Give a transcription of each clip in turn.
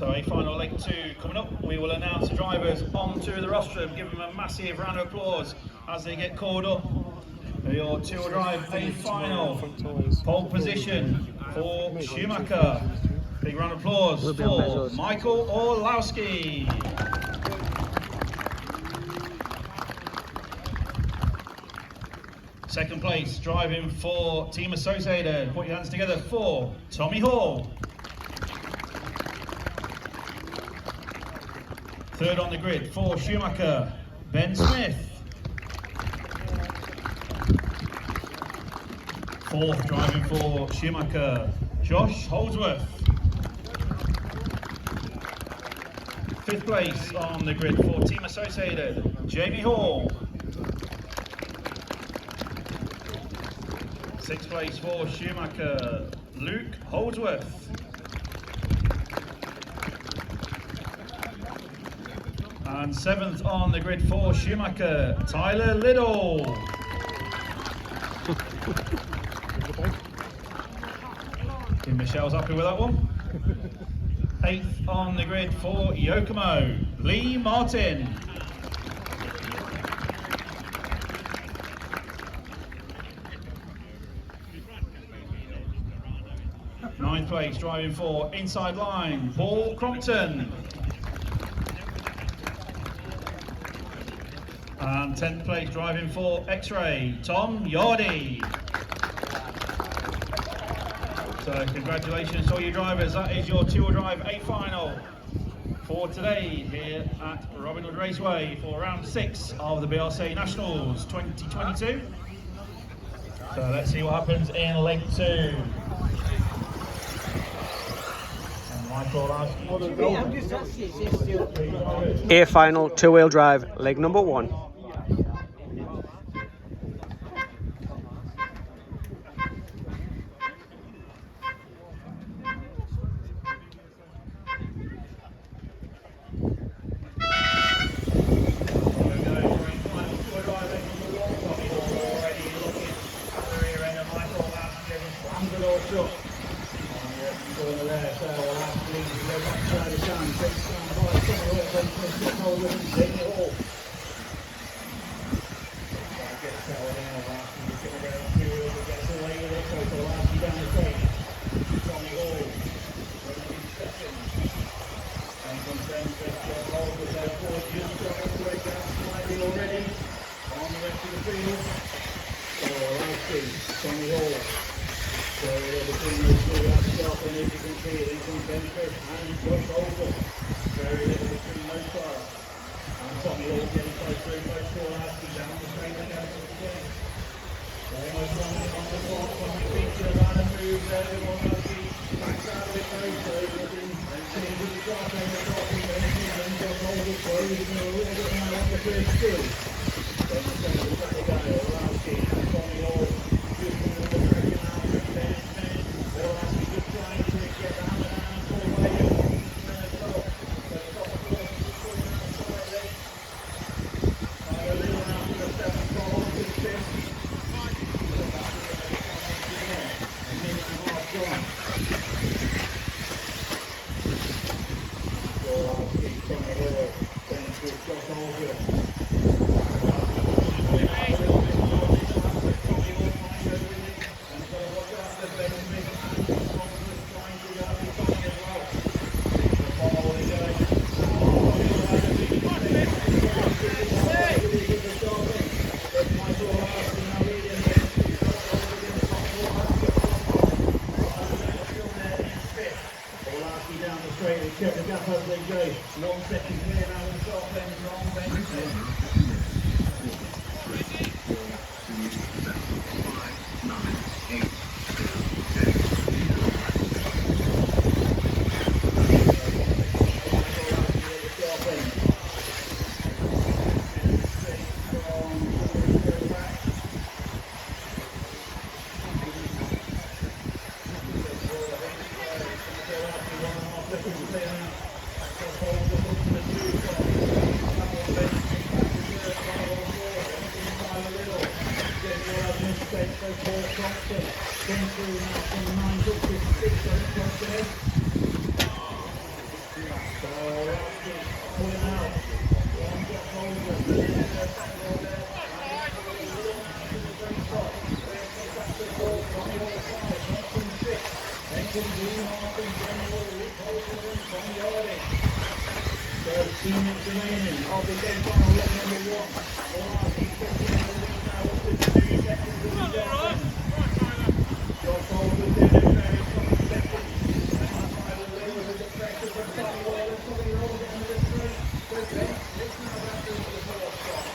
So a final leg 2 coming up. We will announce the drivers onto the rostrum. Give them a massive round of applause as they get called up. Your two-wheel drive A final. Pole position for Schumacher. Big round of applause for Michael Orlowski. Second place, driving for Team Associated. Put your hands together for Tommy Hall. Third on the grid for Schumacher, Ben Smith. Fourth, driving for Schumacher, Josh Holdsworth. Fifth place on the grid for Team Associated, Jamie Hall. Sixth place for Schumacher, Luke Holdsworth. And seventh on the grid for Schumacher, Tyler Liddell. Think Michelle's happy with that one. Eighth on the grid for Yokomo, Lee Martin. Ninth place, driving for Inside Line, Paul Crompton. And 10th place, driving for X-Ray, Tom Yardy. So congratulations to all you drivers. That is your two-wheel drive A final for today here at Robin Hood Raceway for round 6 of the BRCA Nationals 2022. So let's see what happens in leg 2. A final, two-wheel drive, leg number 1. 13 minutes remaining of the game final leg number 1. All our keep getting in the lead now up to 2 seconds of the death. Josh Holder's in it, very strong second. Outside the lead with the pressure from Tommy Wall and Tommy rolls down the straight. But then, it's now back to the fourth spot.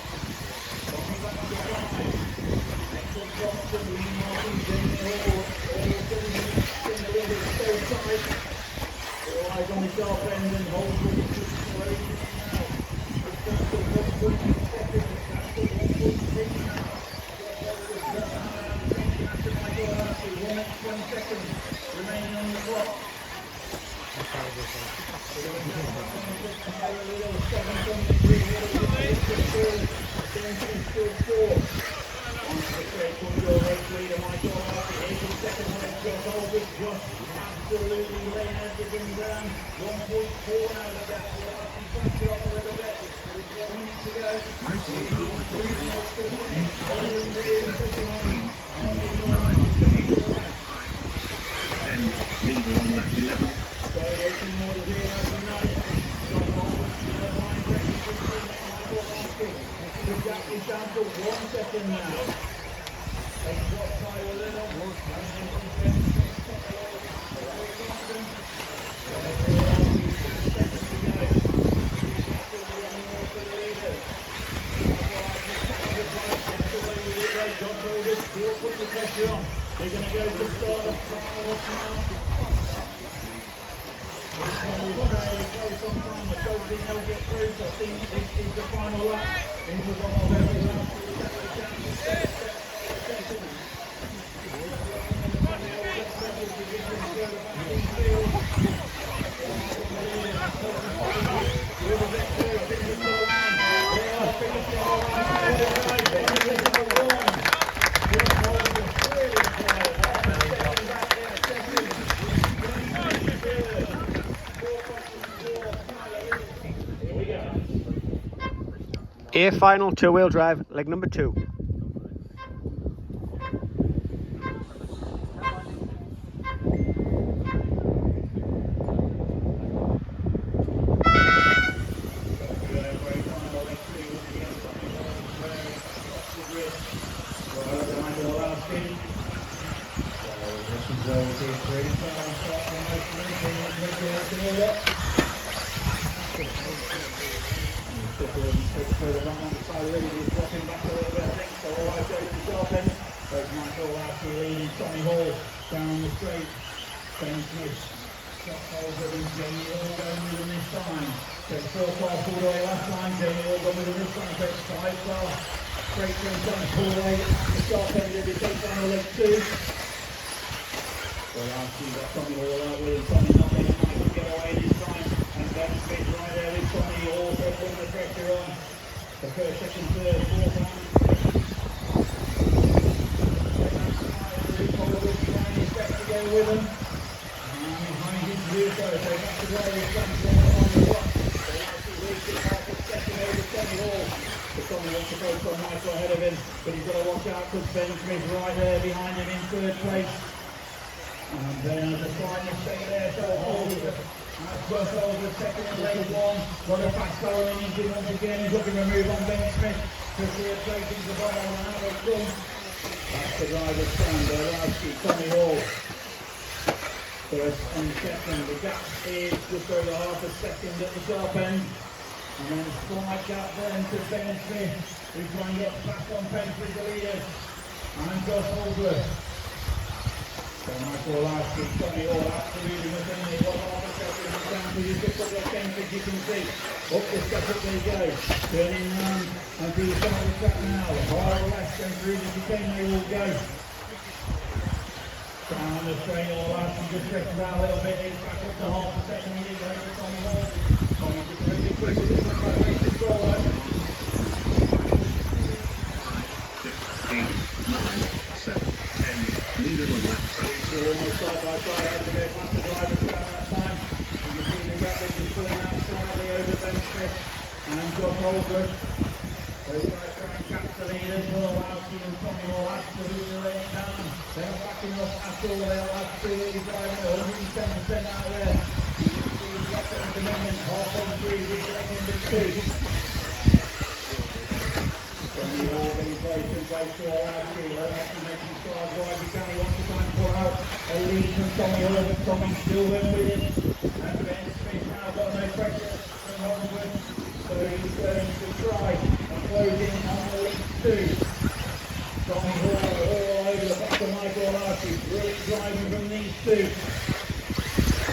Tommy back to 5. Excellent Johnson, Lee Martin, Jamie Hall, all 7 minutes in the lead, it's so tight. All eyes on the sharp end and Holder with the acceleration now. It's down to 1.8 seconds, that's to 1.3 now. After 1 seconds remaining on the clock. Absolutely laying everything down. 1.4 now the gap. Back it off a little bit. 4 minutes to go. Leader on lap 11. The gap is down to 1 second now. They drop by a little. Put the pressure on. They're going to go to start the final now. Very close on time. The Dolphins will get through. So I think this is the final lap. Into one of every lap. A final 2-wheel drive, leg number 2. Tommy Hall down the straight. Ben Smith, Scott Holder and Jamie all going with him this time. So 4 cars all the way last line, Jamie all going with him this time. So it's 5 cars. Straight from Tommy all the way at the start end of the take final leg 2. Well, last year got Tommy Hall out with him. Tommy not being able to get away this time. And Ben Smith right there with Tommy also putting the pressure on. The first, second, third, fourth round. With him. Behind his rear so back to where he's done on the block. They actually reached it half a second over Tommy Hall. But Tommy wants to focus on Michael ahead of him. But he's got to watch out because Ben Smith right there behind him in 3rd place. And then there's a slight mistake there. So Holder. That's Russ Holder, second in lane 1. Got a fast car in engine once again. He's looking to move on Ben Smith. To 3rd place into the bottom and out of front. That's the driver's stand. Tommy Hall. First and second, the gap is just over half a second at the sharp end. And then slight gap then to Ben Smith, who's trying to get back on pace with the leaders. And Josh Holder. So Michael Lasky, Tommy Hall absolutely within the 1 half a second. It's down to just a couple of tenths as you can see. Up the step, up they go. Turning round and through the side of the track now. Hard left and through the chicane they will go. Down the straight all last and just stretches out a little bit. He's back up to half a second. He is over Tommy Hall. Tommy just really quick with this one. That makes it roll out. 6, 8, 9, 7, 10. Leader on lap 2. They're almost side by side. As they go past the driver's car that time. You can see the gap is pulling out slightly over Ben Smith and Josh Holder. Those guys try and catch the leaders, Borowski and Tommy Hall absolutely laying it down. They're backing up after all, they'll have to really driving at 110% out there. At the moment, halfway through, this leg number 2. Tommy Hall being placed in place to Borowski. Borowski making strides wide, he can, he wants to try and pull out a lead from Tommy Hall, but Tommy's still went with it. And Ben Smith now got no pressure from Hollywood, so he's going to try and close in on the lead 2. Tommy Hall all over the back of Michael Larky, really driving from these 2.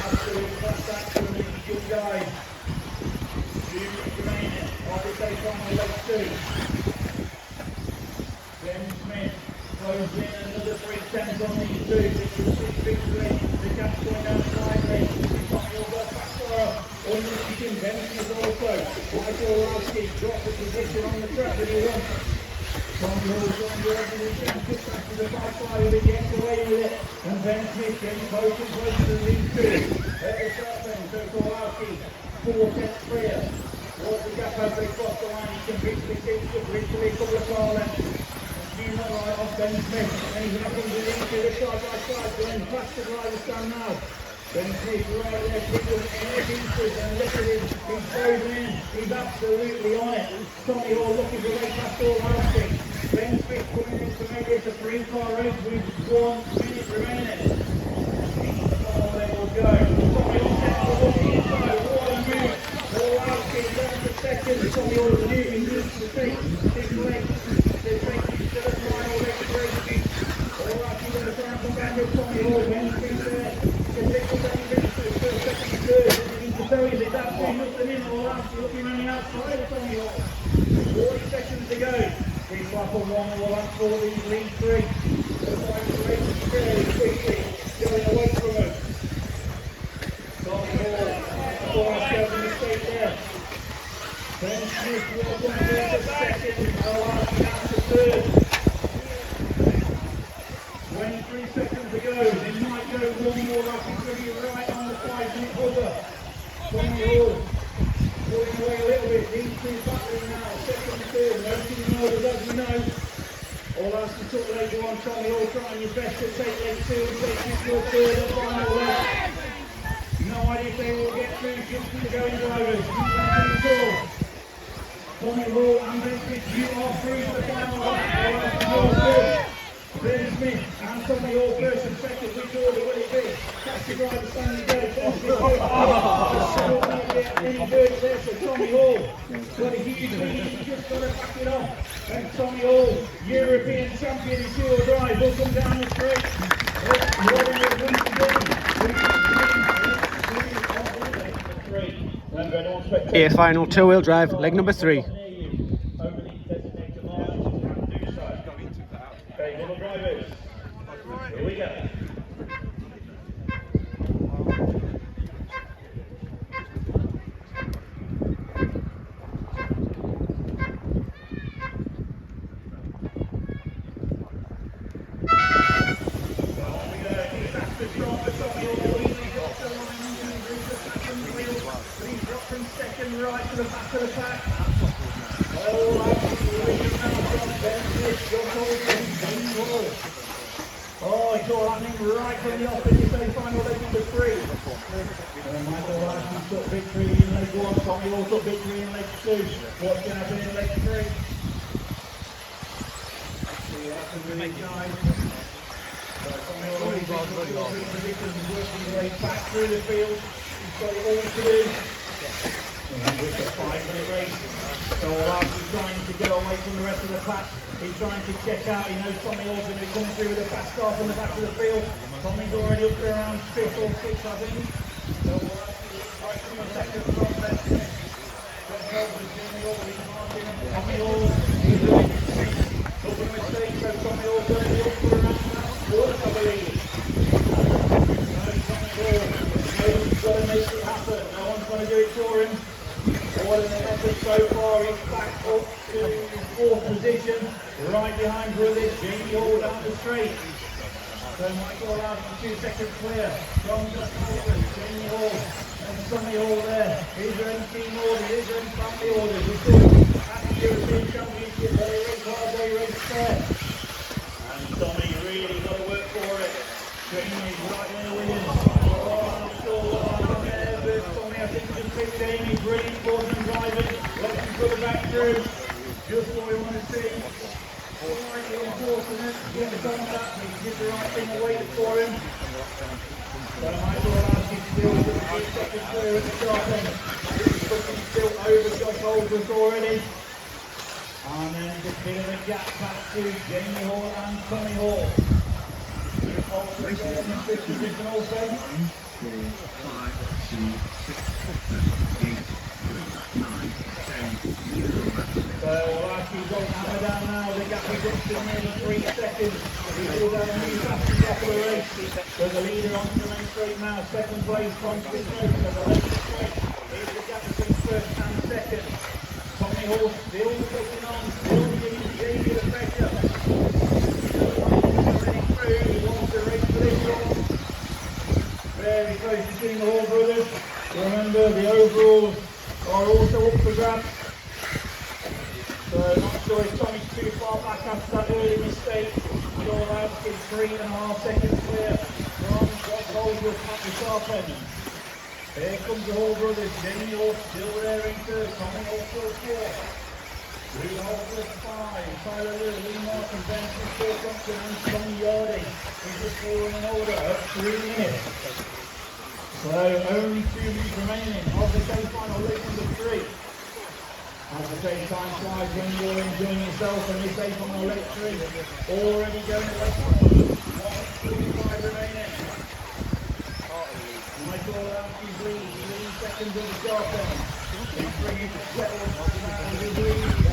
Absolute class act from these good guys. 2 minutes remaining, obviously from the leg 2. Ben Smith closes in another 3 tenths on these 2. This is 6 victory. The gap's going down slightly. Tommy Hall got back far. Unleashing Ben Smith also. Michael Larky dropped the position on the track that he wants. Tommy Hall's going to do everything he can to back to the back side of it, gets away with it. And Ben Smith getting close and close to the lead 2. At the sharp end, so Kowalski, 4 tenths clear. What's the gap as they cross the line? He can victory keeps up literally a couple of car lengths. He's not right off Ben Smith. And he's looking to lead to the side by side, going past the driver stand now. Ben Smith right there, picking any pieces and look at him. He's closing in. He's absolutely on it. Tommy Hall looking to way past all Harrison. Ben Smith coming in to make it a 3-car race with 1 minute remaining. Oh, they will go. Tommy Hall takes the look inside. What a move. All out, down to second. Tommy Hall is moving needs to take 6 legs. They're taking to the final leg race. All out, he's going to try and come back with Tommy Hall. Ben Smith there. That's nothing in all after looking around the outside of Tommy Hall. 40 seconds to go. 3 lap on 1 all up for these lead 3. The final race is fairly quickly going away from him. Tommy Hall, has a mistake there. Ben Smith will come through to second. All after that's the 3rd. 23 seconds to go. They might go 1 more up. He's going to be right on the 5-minute buzzer. Tommy Hall pulling away a little bit. These 2 battling now. 2nd and 3rd. No team orders as we know. All has to talk later on. Tommy Hall trying his best to take leg 2 and take this to a 3rd and final leg. No idea if they will get through just to the going drivers. Tommy Hall and Ben Smith, you are through to the final leg. Ben Smith and Tommy Hall first and second. Which order will it be? Catch the driver standing there. Any birds there for Tommy Hall. Got a huge lead. He's just got to back it off. And Tommy Hall, European champion in pure drive, will come down the straight. A final 2-wheel drive, leg number 3. Here we go. Second right to the back of the pack. Oh, it's all happening right from the opposite semi-final leg number 3. Michael Larson's got victory in leg 1, Tommy Hall's got victory in leg 2. What's going to happen in leg 3? See what happens with these guys. Tommy Hall is working his way back through the field. He's got it all to do. And with the 5-minute race, so Larson's trying to get away from the rest of the pack. He's trying to check out. He knows Tommy Hall's going to be coming through with a fast start from the back of the field. Tommy's already up to around 5th or 6th, I think. So right from the second from there. Tommy Hall is looking a mistake, so Tommy Hall's going to be up to around that 4th, I believe. Tommy Hall knows he's got to make it happen. No one's going to do it for him. What an effort so far. He's back up to 4th position, right behind brothers Jamie Hall down the straight. So Michael Larson 2 seconds clear from just forward. Jamie Hall and Tommy Hall there. Is there any team order? Is there any family orders? European Championship, they race hard, they race fair. And Tommy really got to work for it. Jamie's right there with him. Oh, I'm not sure what happened there, but Tommy, I think, just picked Jamie. Brilliant form and driving. Let him put it back through. Just what we want to see. Slightly unfortunate. Get the done that. He did the right thing and waited for him. So Michael Lasky still with 8 seconds through at the sharp end. He's pushing still over Josh Holdsworth already. And then a bit of a gap back to Jamie Hall and Tommy Hall. Race also. 1, 2, 3, 4, 5, 6, 7, 8, 9, 10. So Lasky's got the hammer down now. The gap is up to nearly 3 seconds. He's still got a new fastest off of the race. So the leader on the main straight now. Second place from 6 race. So the latest place. Here's the gap between first and second. Tommy Hall still pushing on, still giving Jamie the pressure. He wants to race for this one. Very close between the Hall brothers. Remember, the overalls are also up for grabs. So not sure if Tommy's too far back after that early mistake. He's all out to 3.5 seconds clear from Josh Holdsworth at the sharp end. Here comes the Hall brothers. Jamie Hall still there in third. Tommy Hall still fourth. Lee Holdsworth 5. Tyler Lewis, Lee Martin, Benson, Phil Thompson and Tommy Yardy. He's just falling in order at 3 minutes. So only 2 minutes remaining of the day final leg number 3. At the same time flies when you're enjoying yourself and this day final leg 3. Already going to leg 1:45 remaining. Michael Lasky's lead seconds of the sharp end. He's bringing the settle and his lead.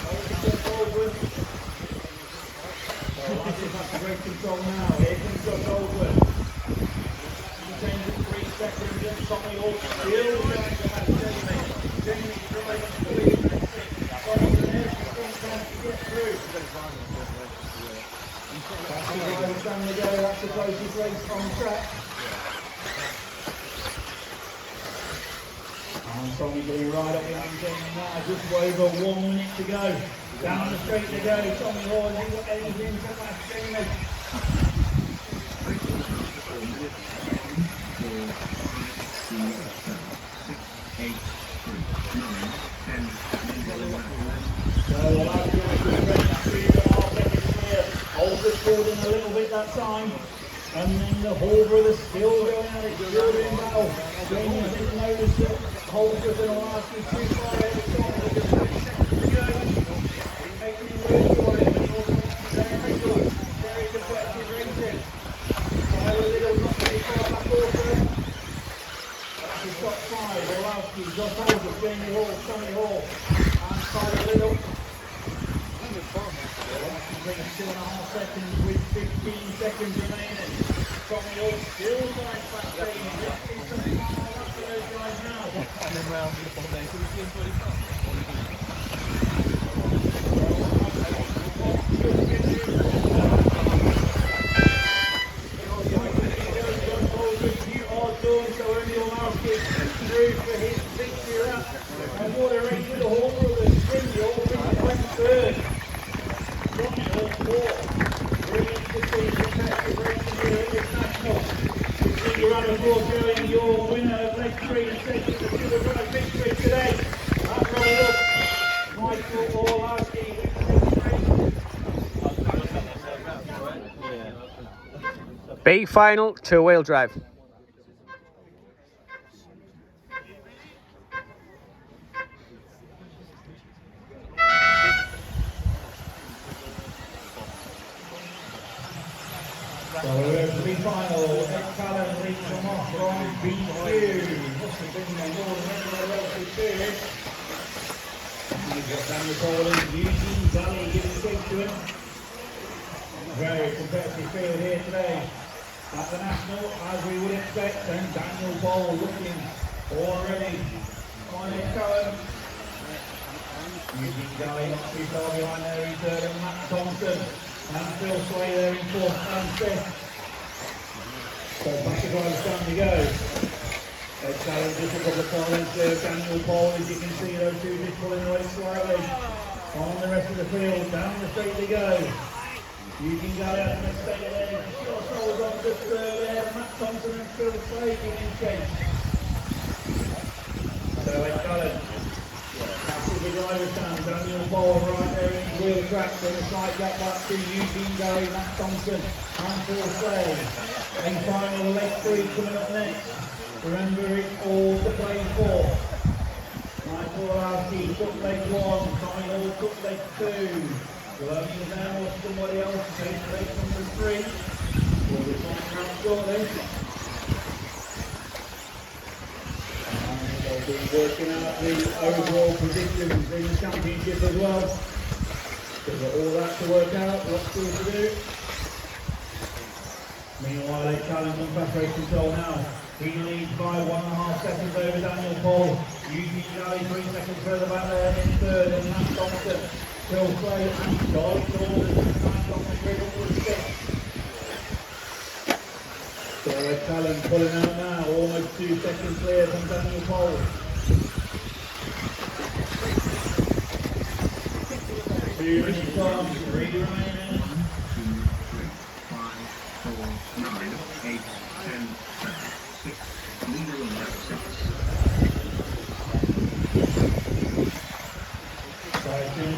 Over to Holdsworth. So Lasky has to great control now. Here comes Josh Holdsworth. He changes 3 seconds and Tommy Hall still trying to have Jamie. Jamie driving to the lead. Thompson here trying to get through. That's the driver stand to go. That's the closest race on track. And Tommy getting right up behind Jamie now, just over 1 minute to go. Down the straight to go, Tommy Hall, has he got anything to match Jamie? 8, 3, 9, 10, 11. So the last driver is ready, 3.5 seconds clear. Holdsworth pulled in a little bit that time. And then the Hall brothers still going at it, still doing battle. Jamie didn't notice that Holdsworth and Lasky too far ahead of Tommy, but just 3 seconds to go. He's making him work for it, and also very competitive racing. Tyler Little not very far back also. That's his top 5, Lasky, Josh Holdsworth, Jamie Hall, Tommy Hall, and Tyler Little. Brings 2.5 seconds with 15 seconds remaining. Tommy Hall still trying to back Jamie. Just see some final lap for those guys now. And then round the ball there, so we see him 25. You are done, so only Lasky through for his victory lap. And what a race with the Hall brothers. The Hall brothers went third. Tommy Hall fourth. Brilliant to see competitive racing here at this national. You see your round of applause going, your winner of leg 3 and taking the Silver Drive victory today. That's right up. Michael Orlowski with the B final, 2-wheel drive. So we're to the final. Ed Callan leads them off from BQ. Must have been more than anywhere else we did. You've got Daniel Collins, Eugene Daly giving chase to him. Very competitive field here today at the National, as we would expect. And Daniel Bowl looking already on Ed Callan. Eugene Daly not too far behind there. He's third, and Matt Thompson. And Phil Sway there in fourth and fifth. So back to driver stand to go. Let's challenge just a couple of comments there. Daniel Paul, as you can see, those two just pulling away slightly. On the rest of the field, down the straight they go. Eugene Galley out the straight there. Short souls on to third there. Matt Thompson and Phil Slade in chase. So let's challenge. That's the driver stand. Daniel Paul right there in his wheel track. Then a slight gap back to Eugene Galley, Matt Thompson and Phil Slade. And final leg 3 coming up next. Remember, it's all to play for. Michael Arski took leg 1, Tommy Hall took leg 2. Williams now or somebody else takes leg number 3. We'll be finding out shortly. And they'll be working out the overall positions in the championship as well. They've got all that to work out, lots still to do. Meanwhile, they challenge on fast race control now. He leads by 1.5 seconds over Daniel Paul. Eugene Galley 3 seconds further back there in third, and Matt Thompson, Phil Slade and Charlie Jordan. Matt Thompson going up to 6th. So they're challenge pulling out now, almost 2 seconds clear from Daniel Paul. 2 minutes on, 3 remaining.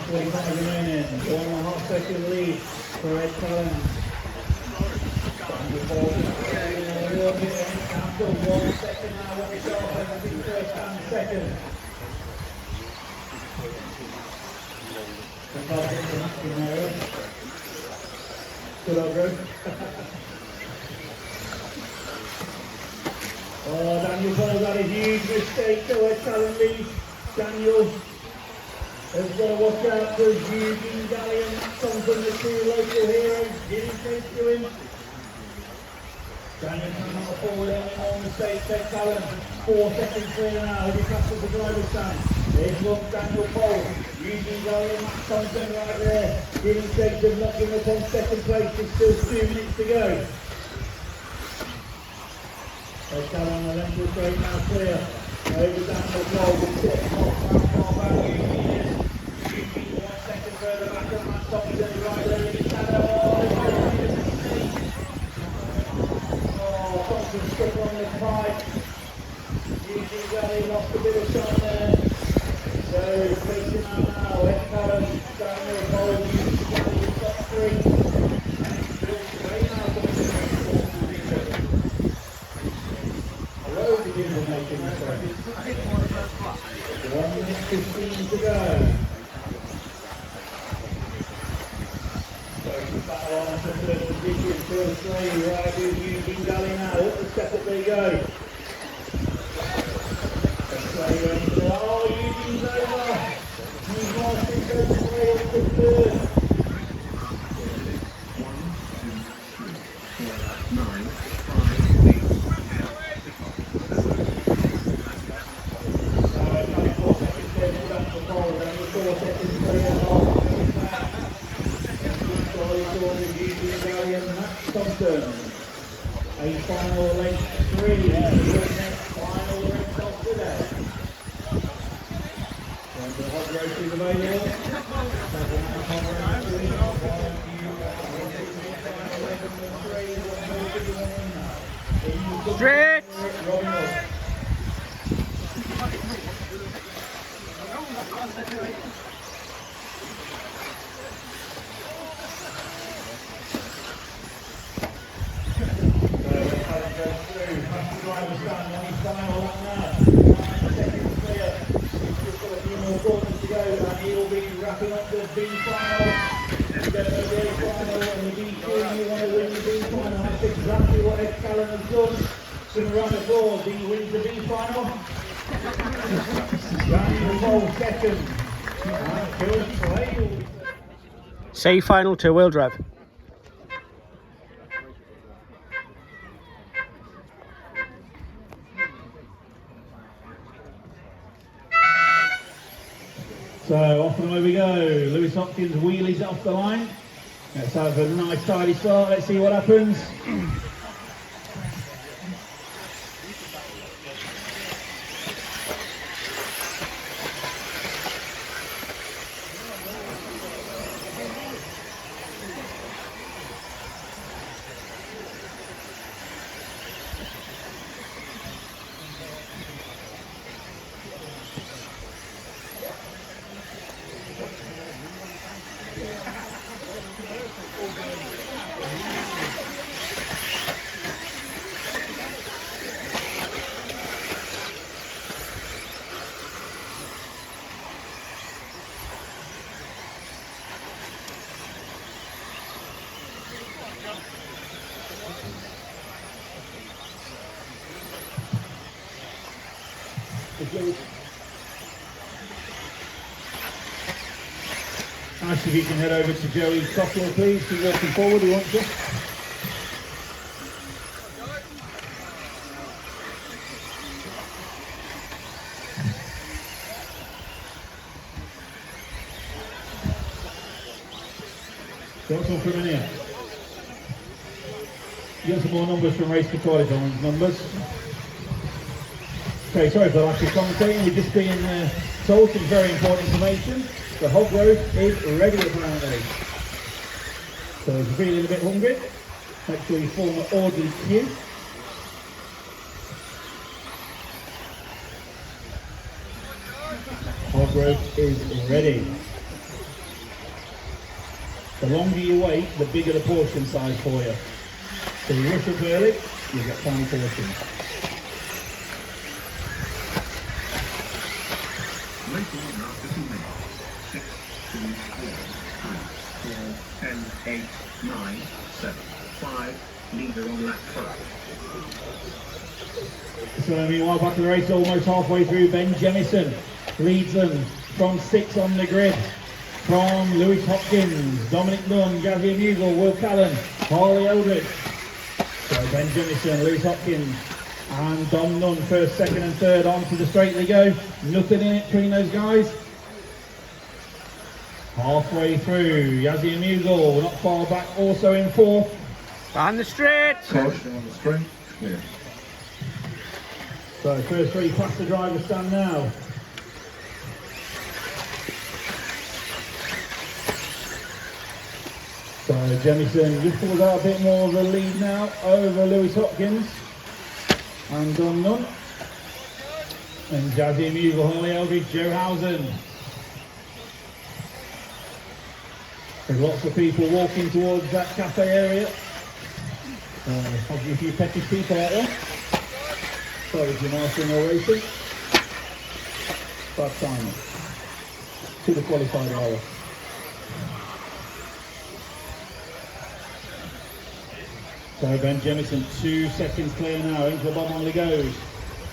45 remaining, 1.5 second lead for Ed Collins. Daniel Paul a little bit down to 1 second now, what we got, everything first and second. Good old bro. Oh, Daniel Paul got a huge mistake to Ed Collins lead. Daniel has got to watch out for Eugene Galley and Matt Thompson, the 2 local heroes, getting close to him. Daniel cannot afford any more mistakes. Ed Collins, 4 seconds clear now, he'll be past the driver's stand. There's one Daniel Paul, Eugene Galley and Matt Thompson right there, giving chase of knocking up on second place. There's still 2 minutes to go. Ed Collins on the left of the straight now clear. Over Daniel Paul, with 6 back Eugene. Further back on Matt Thompson, right there in the shadow. Oh, Thompson stuck on the pipe. Eugene Galley lost a bit of shine there. So, facing out now, Ed Collins, Daniel Paul, Eugene Galley in top 3. And it's still straight now coming to the 4th position. A load of people making mistakes. 1 minute 15 to go. Battle on to third position, Phil Slade right with Eugene Galley now, up the step up they go. Slade going into the, oh, Eugene's over. He's lost in Phil Slade up to third. 1, 2, 3, 4, 9, 5, 8, 4 seconds there to Daniel Paul, then 4 seconds clear off. Eugene Galley and Matt Thompson. A final length 3 is the next final length of today. And the hot roast is available. Straight! Driver stand on his final lap now. 9 seconds clear. He's just got a few more corners to go, and he will be wrapping up the B final. You get the A final and the B2, you want to win the B final. That's exactly what Ed Callan has done. Some round of applause. He wins the B final. Daniel Paul second. And Phil Slade. C final 2-wheel drive. So off and away we go. Lewis Hopkins wheelies off the line. Let's have a nice tidy start. Let's see what happens. Ask if you can head over to Joey Cockrell, please. Keep walking forward, he wants you. Got some from in here. You got some more numbers from race control, numbers. Okay, sorry for the lack of commentating. We're just being told some very important information. The hog roast is ready apparently. So if you're feeling a bit hungry, make sure you form an orderly queue. Hog roast is ready. The longer you wait, the bigger the portion size for you. So you rush up early, you get tiny portions. Racing in after 2 minutes. 6, 2, 4, 3, 4, 10, 8, 9, 7, 5. Leader on lap 5. So meanwhile, back to the race, almost halfway through. Ben Jemison leads them from 6 on the grid. From Lewis Hopkins, Dominic Nunn, Gavin Mughal, Will Callan, Harley Eldridge. So Ben Jemison, Lewis Hopkins and Dom Nunn, first, second and third, on to the straight they go. Nothing in it between those guys. Halfway through, Yazzie Mughal, not far back, also in fourth. On the straight. Caution on the straight. Clear. So first 3 past the driver stand now. So Jemison just pulls out a bit more of a lead now over Lewis Hopkins and Don Nunn. And Jazzy Mughal, Holly Eldridge, Joe Housen. There's lots of people walking towards that cafe area. Obviously a few petty people out there. Sorry if you're mastering or racing. Bad timing. To the qualified hour. So Ben Jemison, 2 seconds clear now, into the bomb only goes.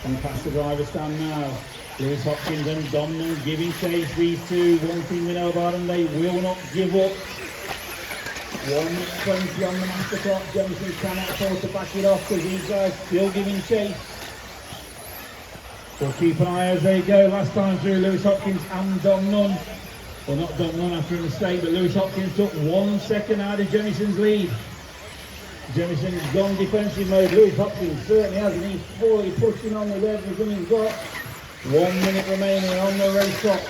And past the driver stand now. Lewis Hopkins and Dom Nunn giving chase, these two. One thing we know about them, they will not give up. 1:20 on the master clock. Jemison cannot afford to back it off because these guys still giving chase. So keep an eye as they go. Last time through, Lewis Hopkins and Dom Nunn. Well, not Dom Nunn after a mistake, but Lewis Hopkins took 1 second out of Jemison's lead. Jemison's gone defensive mode. Lewis Hopkins certainly hasn't. He's fully pushing on with everything he's got. 1 minute remaining on the race clock.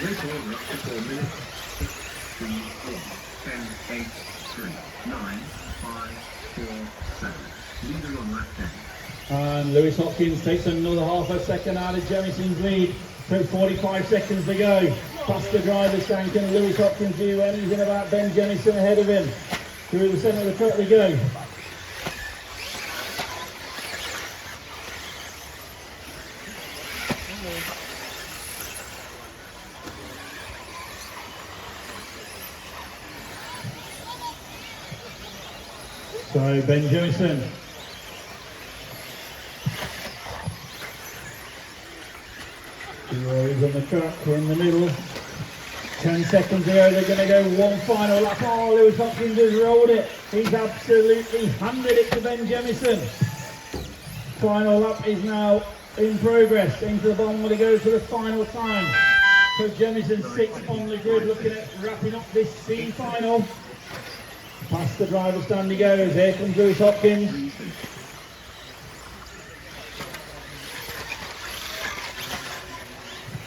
Race order up to 4 minutes. 6, 2, 1, 10, 8, 3, 9, 5, 4, 7. Leader on lap 10. And Lewis Hopkins takes another half a second out of Jemison's lead. So 45 seconds to go. Past the driver's stand. Can Lewis Hopkins do anything about Ben Jemison ahead of him? Through the centre of the track they go. So Ben Jemison. He's on the track, we're in the middle. 10 seconds ago, they're going to go one final lap. Oh, Lewis Hopkins has rolled it. He's absolutely handed it to Ben Jemison. Final lap is now in progress. Into the bottom when he goes for the final time. So Jemison 6 on the grid, looking at wrapping up this C final. Past the driver stand he goes. Here comes Lewis Hopkins.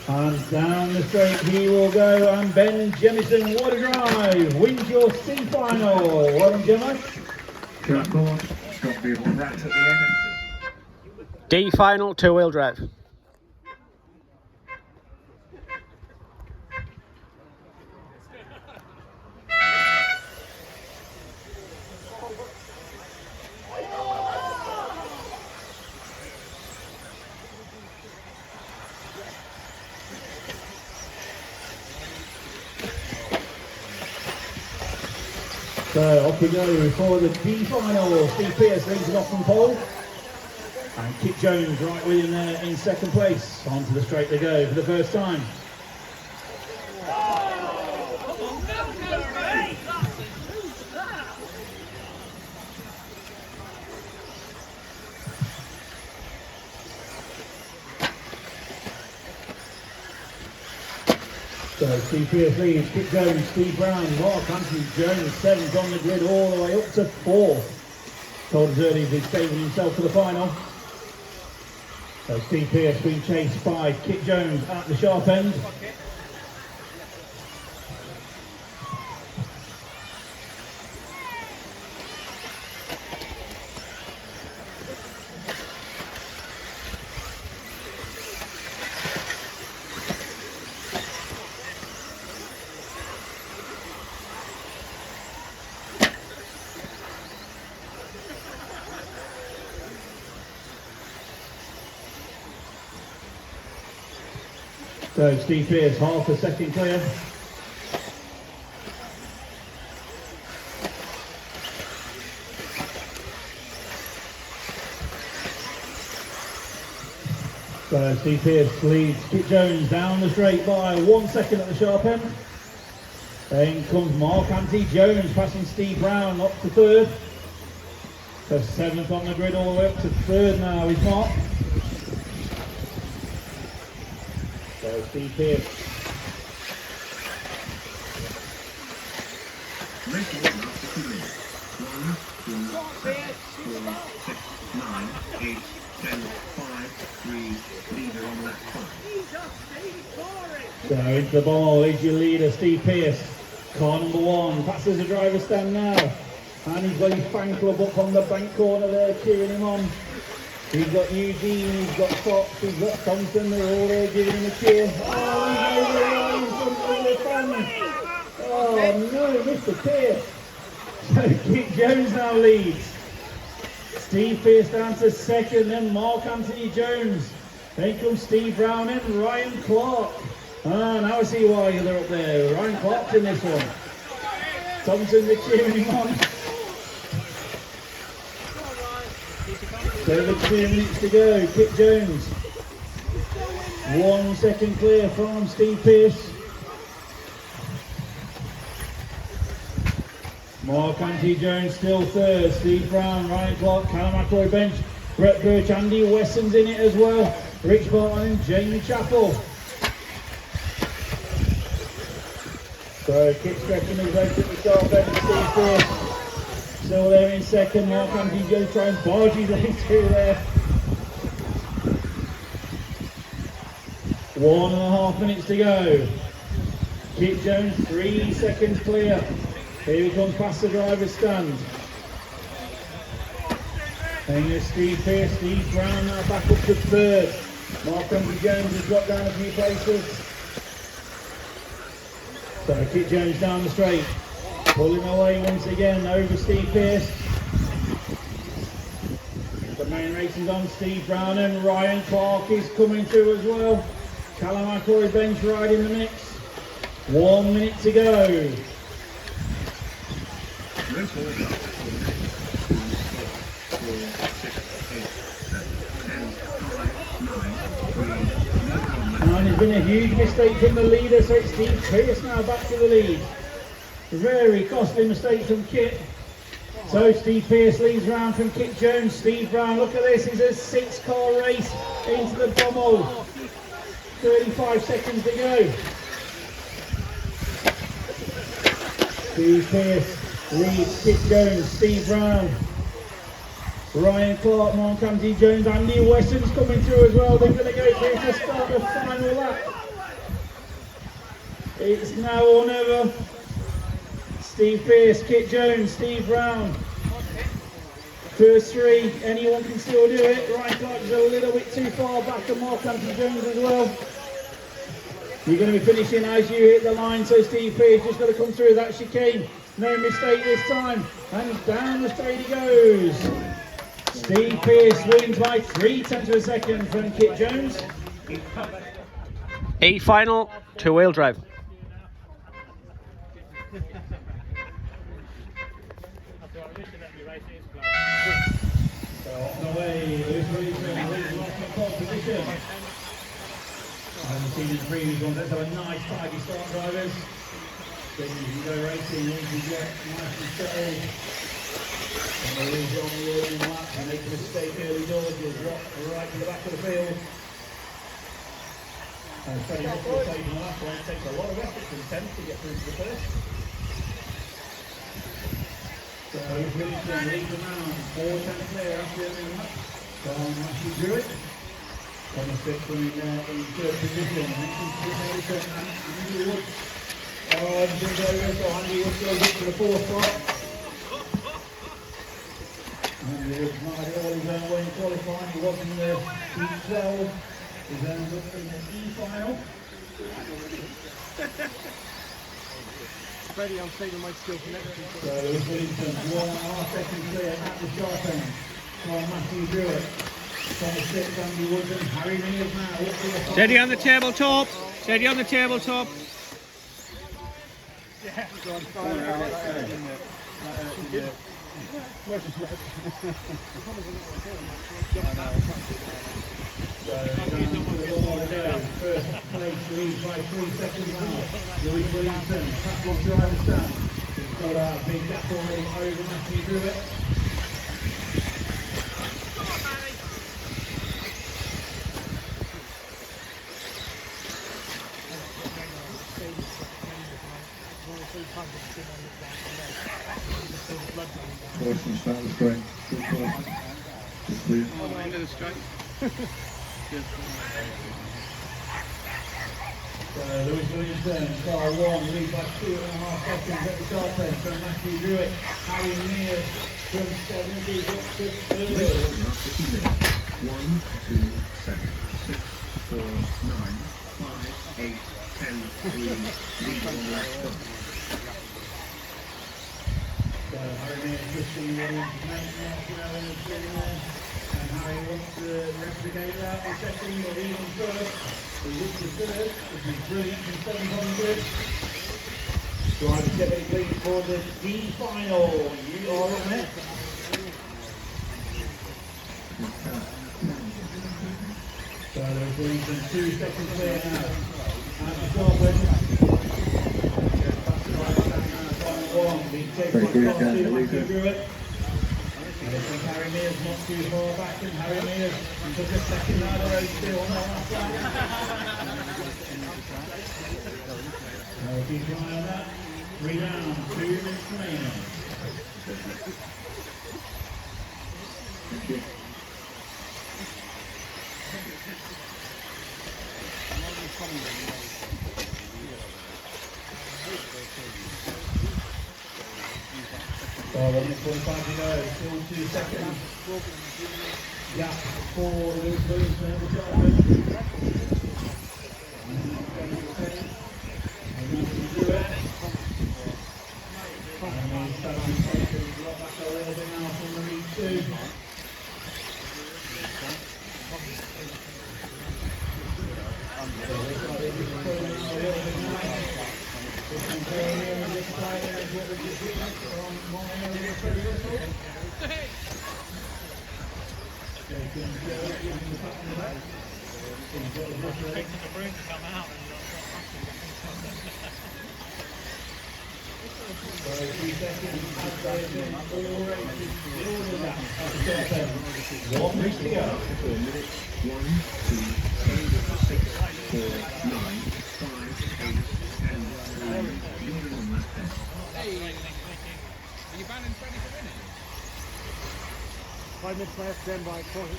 And down the straight he will go, and Ben Jemison, what a drive, wins your C final. Well done, Gemma. Track on, Scott Beagle right at the end. D final, 2-wheel drive. So off we go for the D final. Steve Pearce leads it off from pole. And Kit Jones right with him there in second place. Onto the straight they go for the first time. So Steve Pearce leads, Kit Jones, Steve Brown, Mark Anthony Jones, 7th on the grid all the way up to 4th. Told us earlier he's saving himself for the final. So Steve Pearce being chased by Kit Jones at the sharp end. So Steve Pearce, half a second clear. So Steve Pearce leads Kit Jones down the straight by 1 second at the sharp end. Then comes Mark Anthony Jones passing Steve Brown up to 3rd. So 7th on the grid all the way up to 3rd now is Mark. So Steve Pearce. Race order after 2 minutes. 1, 2, 7, 4, 6, 9, 8, 10, 5, 3, leader on lap 5. So into the ball is your leader, Steve Pearce. Car number 1 passes the driver's stand now. And he's got his fan club up on the bank corner there cheering him on. He's got Eugene, he's got Fox, he's got Thompson, they're all there giving him a cheer. Oh, he's over the line in front of the fans. Oh no, Mr. Pearce. So Kit Jones now leads. Steve Pearce down to 2nd, then Mark Anthony Jones. Then comes Steve Brown and Ryan Clark. Ah, now I see why they're up there. Ryan Clark's in this one. Thompson, they're cheering him on. So the 2 minutes to go, Kit Jones. 1 second clear from Steve Pearce. Mark Anthony Jones still 3rd, Steve Brown, Ryan Clark, Callum McElroy bench, Brett Birch, Andy Wesson's in it as well, Rich Barton and Jamie Chappell. So Kit stretching his legs at the sharp end, Steve Pearce. Still there in 2nd, Mark Anthony Jones trying to barge his way through there. 1.5 minutes to go. Kit Jones 3 seconds clear. Here he comes past the driver's stand. And there's Steve Pearce, Steve Brown now back up to 3rd. Mark Anthony Jones has dropped down a few places. So Kit Jones down the straight. Pulling away once again over Steve Pearce. The main race is on. Steve Brown and Ryan Clark is coming through as well. Callum McElroy bench right in the mix. 1 minute to go. Race order after 4 minutes. 2, 4, 6, 8, 7, 10, 5, 9, 3, leader on lap 5. And there's been a huge mistake from the leader, so it's Steve Pearce now back to the lead. Very costly mistake from Kit. So Steve Pearce leads round from Kit Jones. Steve Brown, look at this, it's a 6-car race into the Brummel. 35 seconds to go. Steve Pearce leads Kit Jones, Steve Brown, Ryan Clark, Mark Anthony Jones, Andy Wesson's coming through as well. They're going to go through to start the final lap. It's now or never. Steve Pearce, Kit Jones, Steve Brown. First 3, anyone can still do it. Ryan Clark is a little bit too far back, and Mark Anthony Jones as well. You're going to be finishing as you hit the line, so Steve Pearce just got to come through that chicane. No mistake this time, and down the straight he goes. Steve Pearce wins by 0.3 of a second from Kit Jones. A final 2-wheel drive. So on the way, seen in the previous ones. Let's have a nice tidy start, drivers. Then you can go racing once you get nice and settled. And they lose it on the early lap and make a mistake early doors, you'll drop right to the back of the field. And Freddie Hopper taking the last one. It takes a lot of effort and tenth to get through to the first. So Williamson leads the round, 4 tenths there after the early lap. From Matthew Jewett. Thomas Dixon in third position. Next is Chris Edison and Andy Woods. Everything's over, so Andy Woods goes up to the 4th spot. Andy Woods might have all his own way in qualifying. He was in the E12. He's ended up in the E final. Freddie, I'm saving my skill for next week. So Lewis Williamson, 1.5 seconds clear at the sharp end from Matthew Jewett. Thomas Dixon, Andy Woods and Harry Mears now. Steady on the tabletop. Steady on the tabletop. Yeah, go on, First place lead by 3 seconds now. Lewis Williamson, back off driver's stand. He's got a big gap already over Matthew Jewett. Caution start the straight. Good caution. Good clear. End of the straight. Lewis Williamson, car 1, lead by 2.5 seconds at the sharp end from Matthew Jewett. Harry Mears from 70 up to 3rd. 1, 2, 7, 6, 4, 9, 5, 8, 10, 3, lead on left front. So Harry Mears, Christine Williams, Martin Evans in there. And Harry wants to replicate that in second or even first. He looks to third, which is brilliant from 700. Drivers get ready please for the D final. You are on it. So there's Williamson 2 seconds clear now. And the sharp end. Very good, Matthew Jewett. I think Harry Mears not too far back, and Harry Mears took a second out of the race still on that lap. Keep an eye on that. 3 down, 2 minutes remaining. Thank you. So 1.5 to go, still 2 seconds. Gap for Lewis Williamson at the sharp end. And Matthew Jewett. And he's starting to take a drop back a little bit now from the lead 2. One race to go. 1, 2, 6, 4, 9, 5, 8, 10, 3, leader on left end. Are you banning Freddie for winning? 5 minutes left, then by quarter.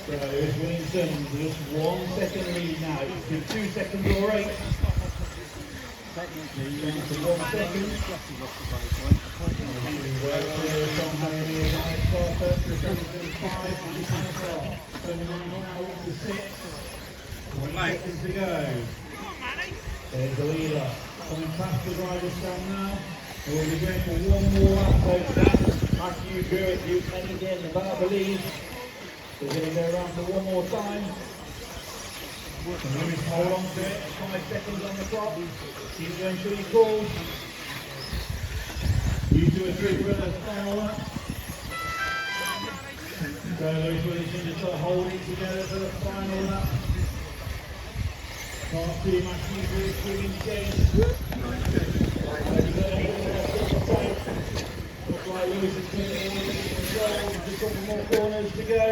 So it's Williamson, just 1 second lead now. It's 2 seconds or 8. Technically, down to 1 second. Seconds to go. There's the leader. Coming past the driver's stand now. We'll be going for 1 more lap, folks. That's Matthew Jewett, Duke, and again, the bar believes. They're going to go around for 1 more time. Lewis hold on to it, 5 seconds on the clock. Keep going till he calls. You 2 or 3 for the final lap. So Lewis Williamson just got to hold it together for the final lap. Can't do much easier swinging chase. Looks like Lewis is getting control. Just a couple more corners to go.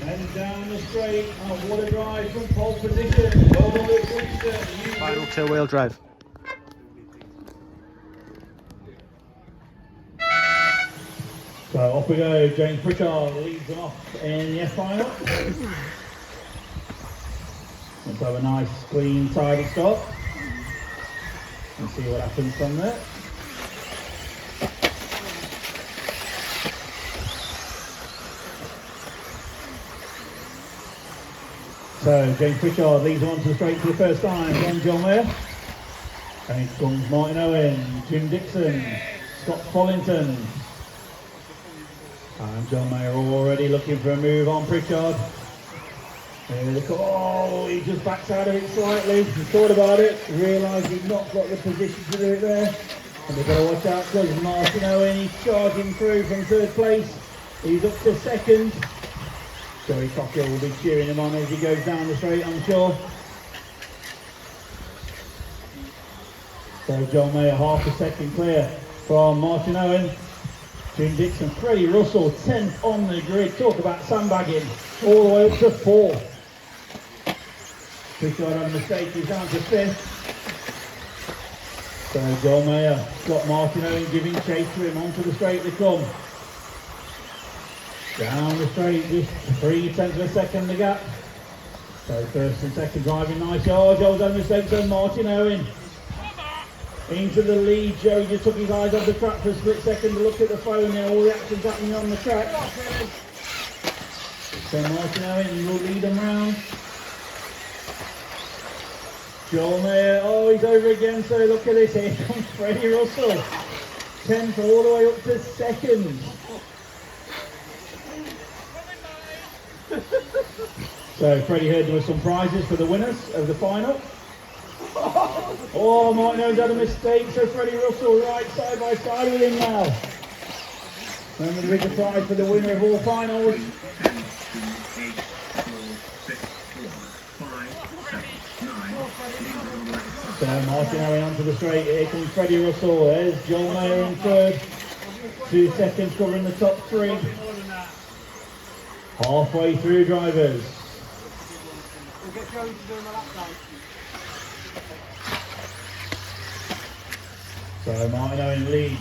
And down the straight. Oh, what a drive from pole position. Well done, Lewis. Final two-wheel drive. So off we go. James Pritchard leads them off in the F-final. Let's have a nice, clean, tidy stop. And see what happens from there. So James Pritchard leads on to the straight for the first time. Then John Mayer. And here comes Martin Owen, Jim Dixon, Scott Follington. And John Mayer already looking for a move on Pritchard. Oh, he just backs out of it slightly. He thought about it, realised he's not got the position to do it there. And they've got to watch out because Martin Owen, he's charging through from third place. He's up to second. Joey Cockhill will be cheering him on as he goes down the straight, I'm sure. So John Mayer half a second clear from Martin Owen. Jim Dixon, Freddie Russell, 10th on the grid. Talk about sandbagging, all the way up to 4th. Pritchard had a mistake, he's down to 5th. So John Mayer got Martin Owen giving chase to him, onto the straight they come. Down the straight, just 3/10 of a second the gap. So first and second driving nice. Oh, Joel's had a mistake, so Martin Owen into the lead. Joey just took his eyes off the track for a split second to look at the phone there. All the action's happening on the track. So Martin Owen will lead them round. Joel Mayer, oh, he's over again. So look at this. Here comes Freddie Russell. 10th all the way up to 2nd. So Freddie heard there were some prizes for the winners of the final. Oh, Martin Owen's had a mistake, so Freddie Russell right side by side with him now. Remember the bigger prize for the winner of all finals. 10, 2, 8, 4, 6, 4, 5, 7, 9. So Martin Owen onto the straight. Here comes Freddie Russell. There's Joel Mayer in third. 2 seconds covering the top 3. Halfway through, drivers. We'll get Joey to do my lap time. So Martin Owen leads.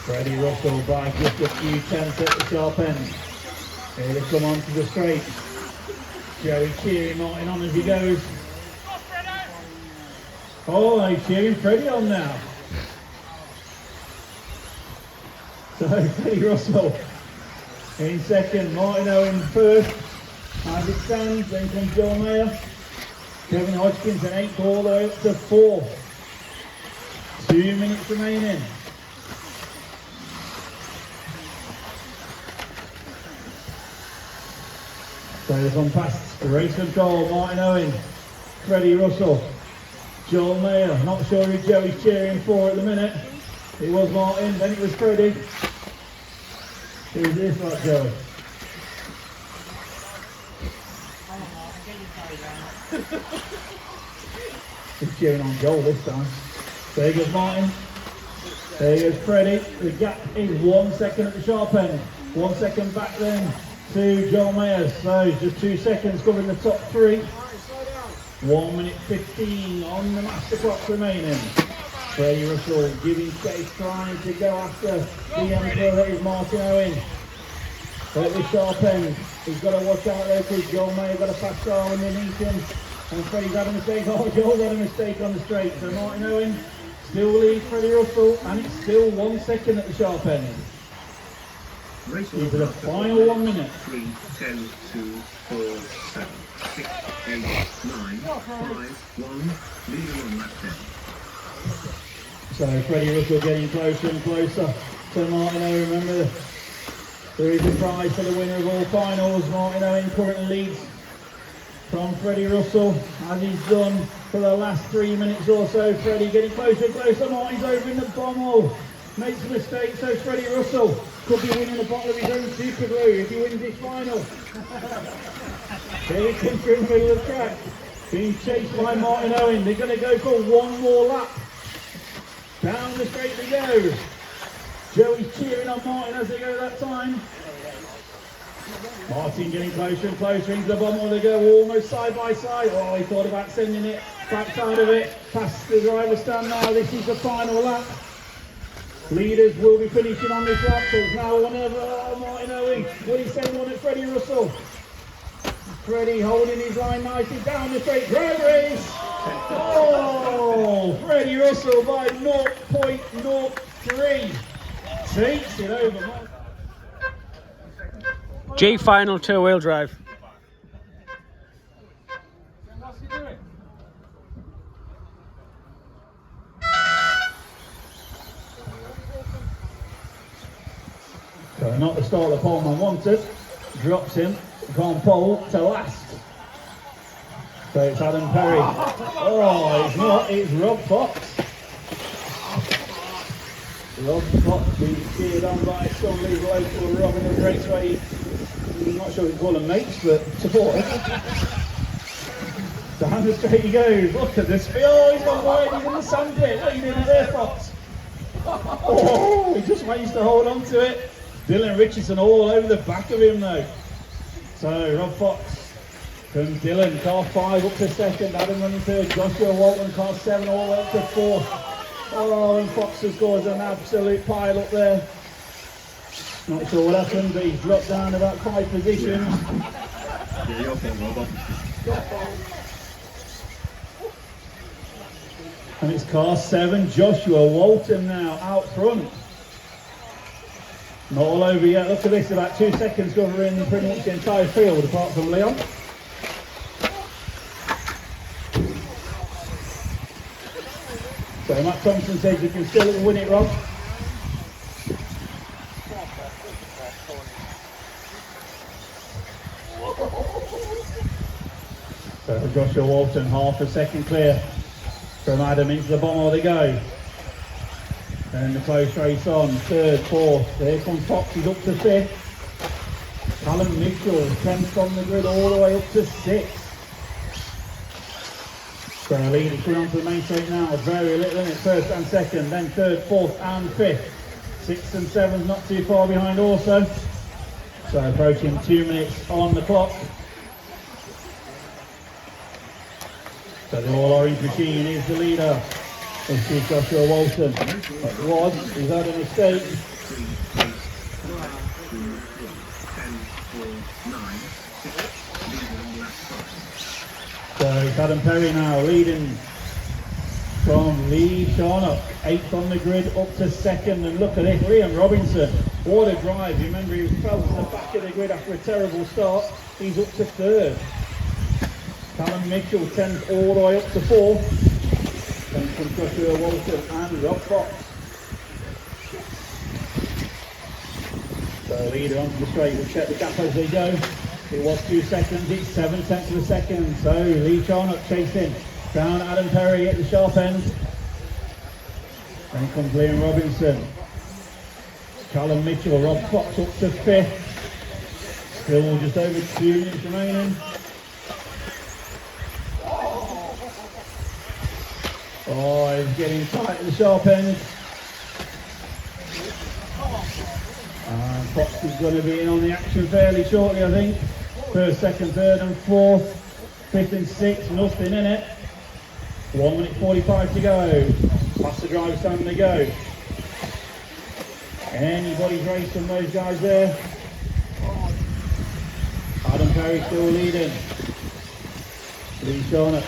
Freddie Russell by just a few tenths at the sharp end. Here they come onto the straight. Joey cheering Martin on as he goes. Oh, he's cheering Freddie on now. So Freddie Russell in second, Martin Owen first. As it stands, then comes Joel Mayer. Kevin Hodgkins in 8th all the way up to 4th. 2 minutes remaining. So they've gone past the race control. Martin Owen, Freddie Russell, Joel Mayer. Not sure who Joey's cheering for at the minute. It was Martin, then it was Freddie. Who's this like, Joey? He's cheering on Joel this time. There goes Martin. There goes Freddie. The gap is 1 second at the sharp end. 1 second back then to Joel Mayer. So just 2 seconds covering the top 3. 1 minute 15 on the master clock remaining. Freddie Russell giving chase, trying to go after the emperor that is Martin Owen. But at the sharp end, he's got to watch out there because Joel Mayer got a fast car underneath him. And Freddie's had a mistake. Oh, Joel's had a mistake on the straight. So Martin Owen still leads Freddie Russell, and it's still 1 second at the sharp end. Into the final 1 minute. 3, 10, 2, 4, 7, 6, 8, 9, 5, 1. Leading on lap 10. So Freddie Russell getting closer and closer to Martin Owen. Remember, there is a prize for the winner of all finals. Martin Owen currently leads from Freddie Russell, as he's done for the last 3 minutes or so. Freddie getting closer and closer. Martin's over in the bommel. Makes a mistake, so Freddie Russell could be winning the bottle of his own super glue if he wins this final. Here he comes through the middle of the track. Being chased by Martin Owen. They're going to go for one more lap. Down the straight they go. Joey's cheering on Martin as they go that time. Martin getting closer and closer into the bottom. They go almost side by side. Oh, he thought about sending it backside of it. Past the driver stand now. This is the final lap. Leaders will be finishing on this lap. So it's now one of Martin Owen. Will he send one at Freddie Russell? Freddie holding his line nicely down the straight. Drag race. Oh, Freddie Russell by 0.03 takes it over. G final 2-wheel drive. So not the start the pole man wanted. Drops him from pole to last. So it's Adam Perry. Oh, it's not. It's Rob Fox. Rob Fox being steered on by somebody local Robin Hood Raceway. I'm not sure we can call them mates, but supporters. Down the straight he goes. Look at this. Oh, he's gone wide. He's in the sandpit. What are you doing there, Fox? Oh, he just managed to hold on to it. Dylan Richardson all over the back of him though. So Rob Fox from Dylan, car 5 up to 2nd, Adam running 3rd, Joshua Walton, car 7 all the way up to 4th. Oh, and Fox has scored an absolute pile up there. Not sure what happened, but he's dropped down about 5 positions. Yeah, your fault, Rob. And it's car 7, Joshua Walton now out front. Not all over yet. Look at this, about 2 seconds covering pretty much the entire field apart from Leon. So Matt Thompson says you can still win it, Rob. So for Joshua Walton, half a second clear from Adam into the bottom they go. And the close race on, 3rd, 4th. Here comes Fox, he's up to 5th. Callum Mitchell, 10th on the grid all the way up to 6th. So the lead is coming onto the main straight now, very little in it, 1st and 2nd, then 3rd, 4th and 5th. 6th and 7th not too far behind also. So approaching 2 minutes on the clock. So the all orange machine is the leader. This is Joshua Walton. He's had a mistake. 3, 8, 2, 10, 4, 9, 6, leading on the left side. So it's Adam Perry now leading from Lee Sharnock, 8th on the grid up to 2nd. And look at it, Liam Robinson. What a drive. You remember he fell to the back of the grid after a terrible start. He's up to 3rd. Callum Mitchell 10th all the way up to 4th. And from Joshua Walton and Rob Fox. So leader onto the straight, we'll check the gap as they go. It was 2 seconds, it's 7/10 of a second. So Lee Charnock chasing down Adam Perry at the sharp end. Then comes Liam Robinson. Callum Mitchell, Rob Fox up to 5th. Still just over 2 minutes remaining. Oh, he's getting tight at the sharp end. And Fox is going to be in on the action fairly shortly, I think. 1st, 2nd, 3rd and 4th. 5th and 6th, nothing in it. 1 minute 45 to go. Past the driver stand they go. Anybody's race from those guys there. Adam Perry still leading. Lee Sharnock.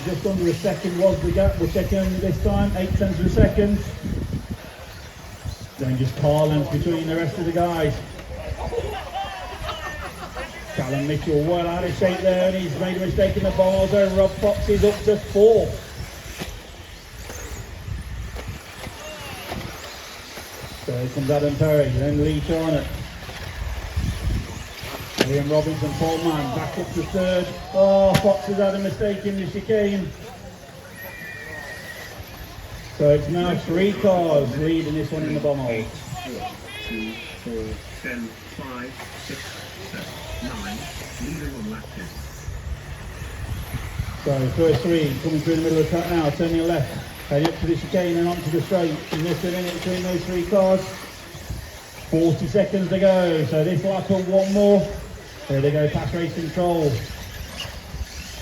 Just under a second was the gap. We'll check in this time, 8/10 of a second. Then just car length between the rest of the guys. Callum Mitchell well out of shape there, and he's made a mistake in the bars. Rob Fox is up to 4th. So here comes Adam Perry, then Lee Charnock. Liam Robinson, Paul Mann, back up to 3rd. Oh, Fox has had a mistake in the chicane. So it's now 3 cars leading this one in the bomb hole. 8, 2, 4, 10, 5, 6, 7, 9, leading on lap 10. So first three coming through the middle of the track now, turning left, heading up to the chicane and onto the straight. In this minute between those three cars. 40 seconds to go, so this lap up one more. There they go, past race control.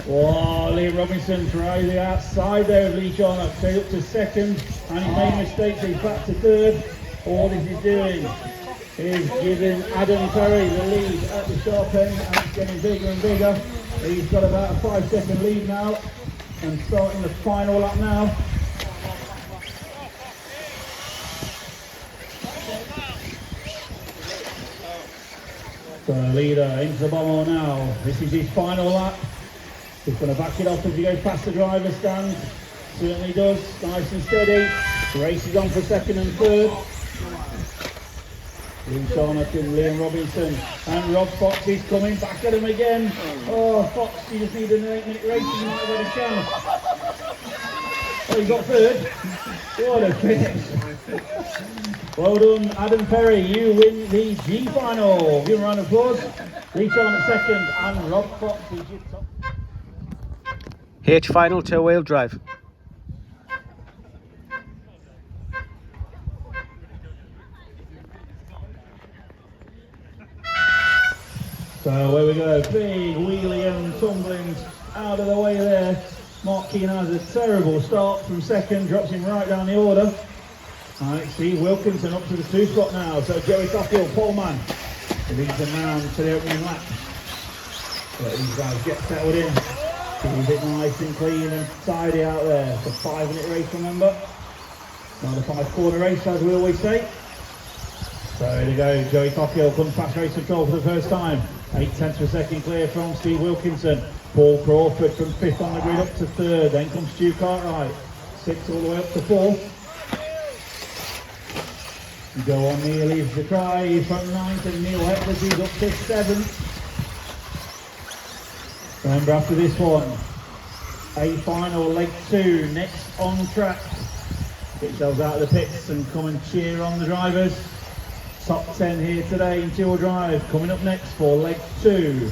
Oh, Liam Robinson tries the outside there of Lee Schumacher, straight up to second, and he made mistakes, so he's back to third. All this is doing is giving Adam Perry the lead at the sharp end, and it's getting bigger and bigger. He's got about a 5-second lead now, and starting the final lap now. So leader into the bottom now. This is his final lap. He's going to back it off as he goes past the driver's stand. Certainly does. Nice and steady. The race is on for second and third. Lee Schumacher and Liam Robinson. And Rob Fox is coming back at him again. Oh, Fox, you just need an 8-minute race. You might have had a chance. Oh, he got third. What a finish. Well done, Adam Perry. You win the G final. Give him a round of applause. Lee Schumacher second and Rob Fox is your top. H final, two-wheel drive. So away we go, big wheelie and tumbling out of the way there. Mark Keane has a terrible start from second, drops him right down the order. Alright, Steve Wilkinson up to the 2 spot now, so Joey Cockhill, Paul Mann, leads them round to the opening lap. So these guys get settled in, keep it nice and clean and tidy out there. It's a 5-minute race, remember? Not a 5-corner race, as we always say. So here they go, Joey Cockhill comes past race control for the first time. 8/10 per second clear from Steve Wilkinson. Paul Crawford from 5th on the grid up to 3rd. Then comes Stu Cartwright. 6th all the way up to 4th. You go on, Neil leaves the try. He's from 9th and Neil Hepler is up to 7th. Remember after this one, a final leg 2 next on track. Get yourselves out of the pits and come and cheer on the drivers. Top 10 here today in 2-wheel drive. Coming up next for leg 2.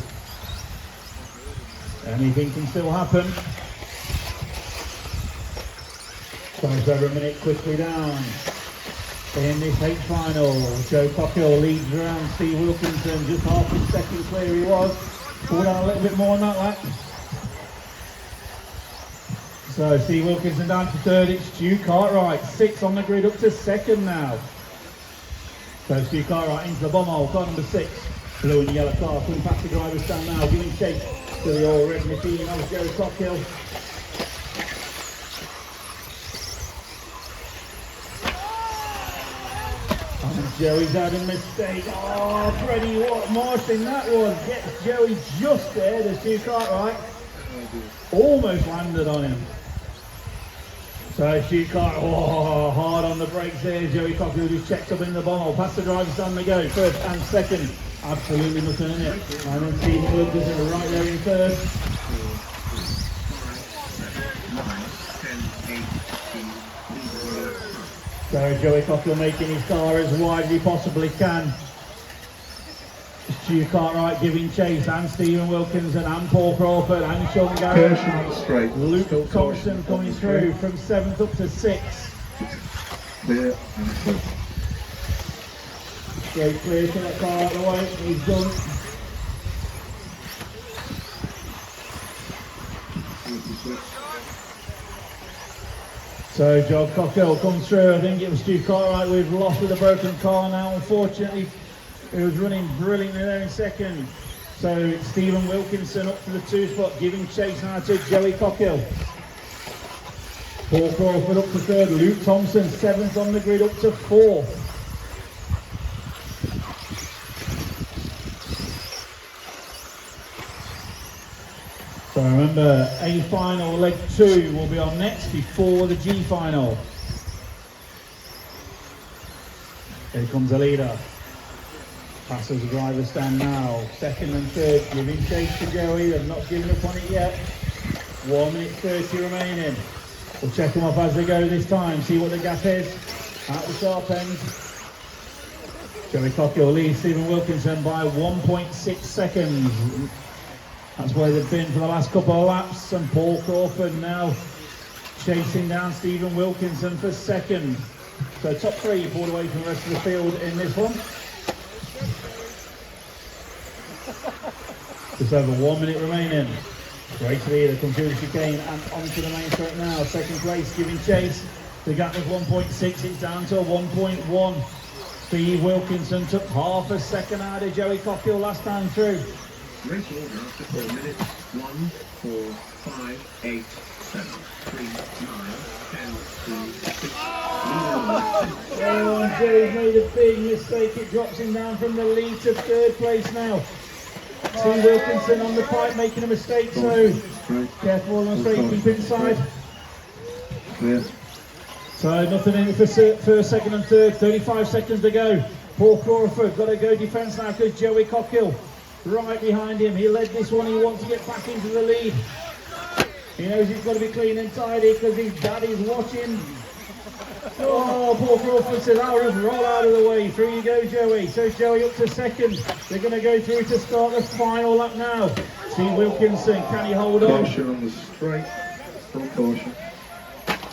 Anything can still happen. Times over a minute quickly down. In this 8th final, Joe Cockhill leads around Steve Wilkinson, just half his second clear he was. Pulled down a little bit more on that lap. So Steve Wilkinson down to 3rd, it's Stu Cartwright, 6th on the grid up to 2nd now. So Stu Cartwright into the bomb hole, car number 6. Blue and yellow car, coming past the driver's stand now, giving chase to the all red machine of Joe Cockhill. And Joey's had a mistake. Oh, Freddie, what marching that was. Gets Joey just there, the Stu Cartwright. Almost landed on him. So Stu Cartwright, oh, hard on the brakes there. Joey Cockhill just checked up in the bomb. Past the driver's stand they go, 1st and 2nd. Absolutely nothing in it. And then Stephen Wilkinson right there in 3rd. 5, 7, 8, 2, So Joey Cockhill making his car as wide as he possibly can. Stu Cartwright giving chase, and Stephen Wilkinson, and Paul Crawford, and Sean Garrett. straight. Luke Thompson coming through from 7th up to 6th. There and clear. Straight clear to that car out of the way, he's done. So Joe Cockhill comes through. I think it was Stu Cartwright we've lost with a broken car now, unfortunately. He was running brilliantly there in 2nd. So it's Stephen Wilkinson up to the 2 spot, giving chase now to Joey Cockhill. Paul Crawford up to 3rd, Luke Thompson 7th on the grid up to 4th. So remember, A final leg 2 will be on next before the G final. Here comes the leader. Passes the driver's stand now. 2nd and 3rd, giving chase to Joey. They've not given up on it yet. 1 minute 30 remaining. We'll check them off as they go this time, see what the gap is at the sharp end. Joey Cockhill leads Stephen Wilkinson by 1.6 seconds. That's where they've been for the last couple of laps. And Paul Crawford now chasing down Stephen Wilkinson for second. So top three pulled away from the rest of the field in this one. Just over 1 minute remaining. Race leader comes through the chicane and onto the main straight now. Second place giving chase. The gap was 1.6, it's down to a 1.1. Steve Wilkinson took half a second out of Joey Cockhill last time through. Race order after 4 minutes. 1, 4, 5, 8, 7, 3, 9, 10, 2, 6. Oh, and Joey's made a big mistake. It drops him down from the lead to third place now. Steve Wilkinson on the pipe making a mistake, so careful on the straight, keep inside. Yes. So nothing in it for first, second and third, 35 seconds to go. Paul Crawford got to go defence now because Joey Cockhill right behind him. He led this one, he wants to get back into the lead. He knows he's got to be clean and tidy because his daddy's watching. Oh, Paul Crawford says, I'll just roll out of the way. Through you go, Joey. So Joey up to second. They're going to go through to start the final lap now. Steve Wilkinson, can he hold on? Caution on the straight. Full caution.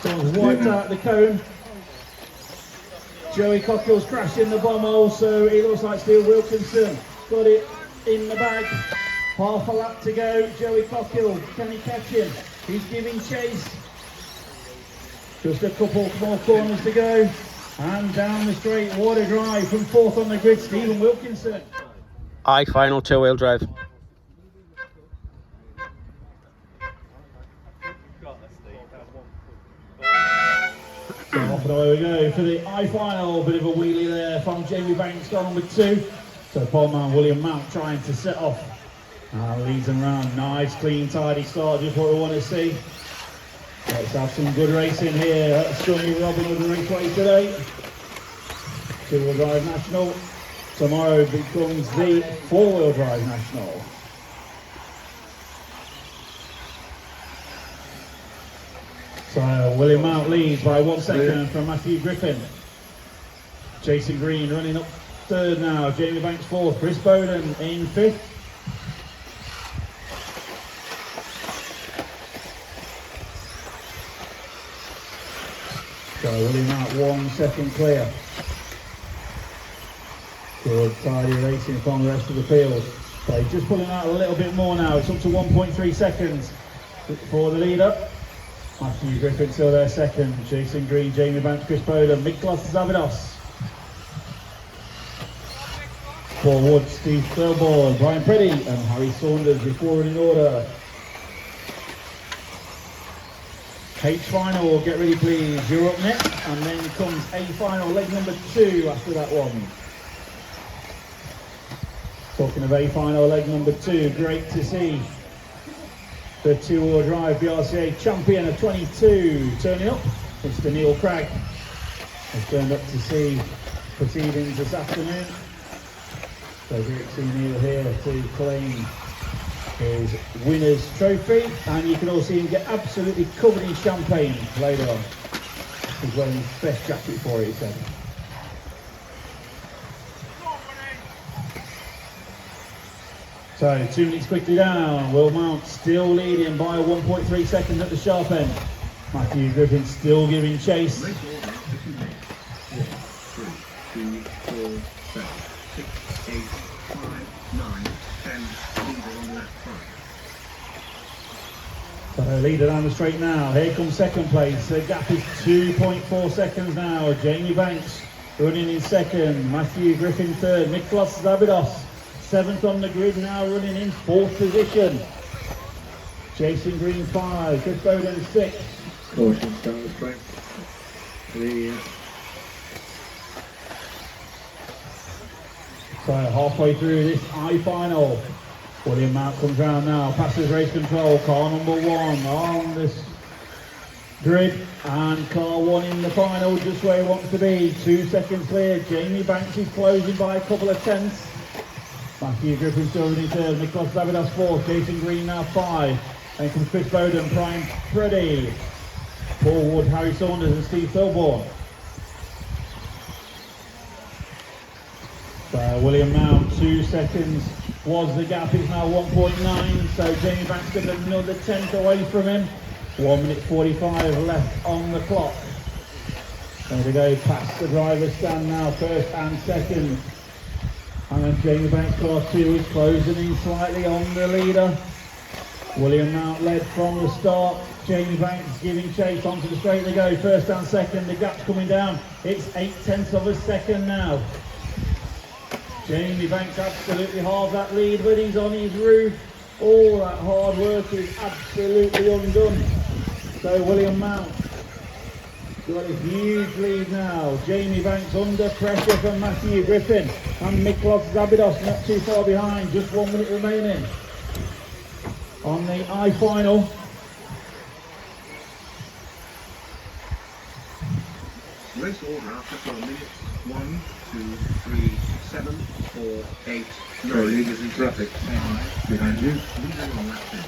So it's wiped out the cone. Joey Cockhill's crashed in the bomb hole, so it looks like Steve Wilkinson got it in the bag. Half a lap to go. Joey Cockhill, can he catch him? He's giving chase. Just a couple more corners to go. And down the straight, water drive from fourth on the grid, Stephen Wilkinson. I final two-wheel drive. So off and away we go for the I-final. Bit of a wheelie there from Jamie Banks, gone on with two. So Poleman William Mount trying to set off. Leads them round. Nice, clean, tidy start, just what we want to see. Let's have some good racing here at Sunny Robin Hood Raceway today. Two-wheel drive national. Tomorrow becomes the four-wheel drive national. So William Mount leads by 1 second from Matthew Griffin. Jason Green running up third now. Jamie Banks fourth. Chris Bowden in fifth. So William Mount 1 second clear. Good tidy racing from the rest of the field. So he's just pulling out a little bit more now. It's up to 1.3 seconds for the leader. Matthew Griffin still there second. Jason Green, Jamie Banks, Chris Bowden, Miklos Zavidos. Paul Wood, Steve Thurborn, Brian Preddy and Harry Saunders before in order. H final, get ready please, you're up next, and then comes A final, leg number 2 after that one. Talking of A final, leg number 2, great to see the two-wheel drive BRCA champion of 22 turning up. Mr. Neil Cragg has turned up to see proceedings this afternoon. So great to see Neil here to claim his winner's trophy, and you can all see him get absolutely covered in champagne later on. He's wearing his best jacket for it, he said. So 2 minutes quickly down. Will Mount still leading by 1.3 seconds at the sharp end. Matthew Griffin still giving chase. 3, 2, 4, 7, 6, 8, 5, 9, 10. Leader on that front. So leader down the straight now. Here comes second place. The gap is 2.4 seconds now. Jamie Banks running in second. Matthew Griffin third. Miklos Zabidos seventh on the grid now, running in fourth position. Jason Green 5. Chris Bowden 6th. Caution down the straight. So halfway through this I-final. William Mount comes round now, passes race control, car number 1 on this grid, and car 1 in the final, just where he wants to be. 2 seconds clear. Jamie Banks is closing by a couple of tenths. Matthew Griffin still running third, Miklos Zavidas 4th, Jason Green now 5. Then comes Chris Bowden, Brian Preddy, Paul Wood, Harry Saunders and Steve Thurborn. So William Mount 2 seconds was the gap. It's now 1.9, so Jamie Banks got another 10th away from him. 1 minute 45 left on the clock. There we go, past the driver's stand now, first and second. And then Jamie Banks class 2 is closing in slightly on the leader. William Mount led from the start. Jamie Banks giving chase onto the straight. They go, first and second. The gap's coming down. It's 0.8 of a second now. Jamie Banks absolutely halves that lead, but he's on his roof. All that hard work is absolutely undone. So William Mount got a huge lead now. Jamie Banks under pressure from Matthew Griffin. And Miklos Zabidos not too far behind. Just 1 minute remaining on the I final. Race order after 4 minutes. 1, 2, 3, 7, 4, 8. No, leaders in traffic. 10 behind you. Leader on lap 10.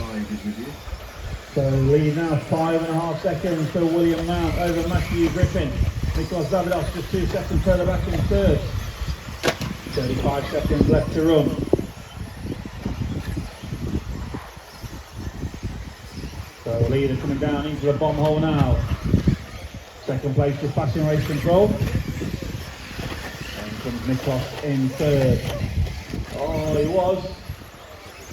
5 is with you. So lead now 5.5 seconds for William Mount over Matthew Griffin. Miklos Zabidos just 2 seconds further back in third. 35 seconds left to run. So leader coming down into the bomb hole now. Second place just passing race control. And comes Miklos in third. Oh, he was.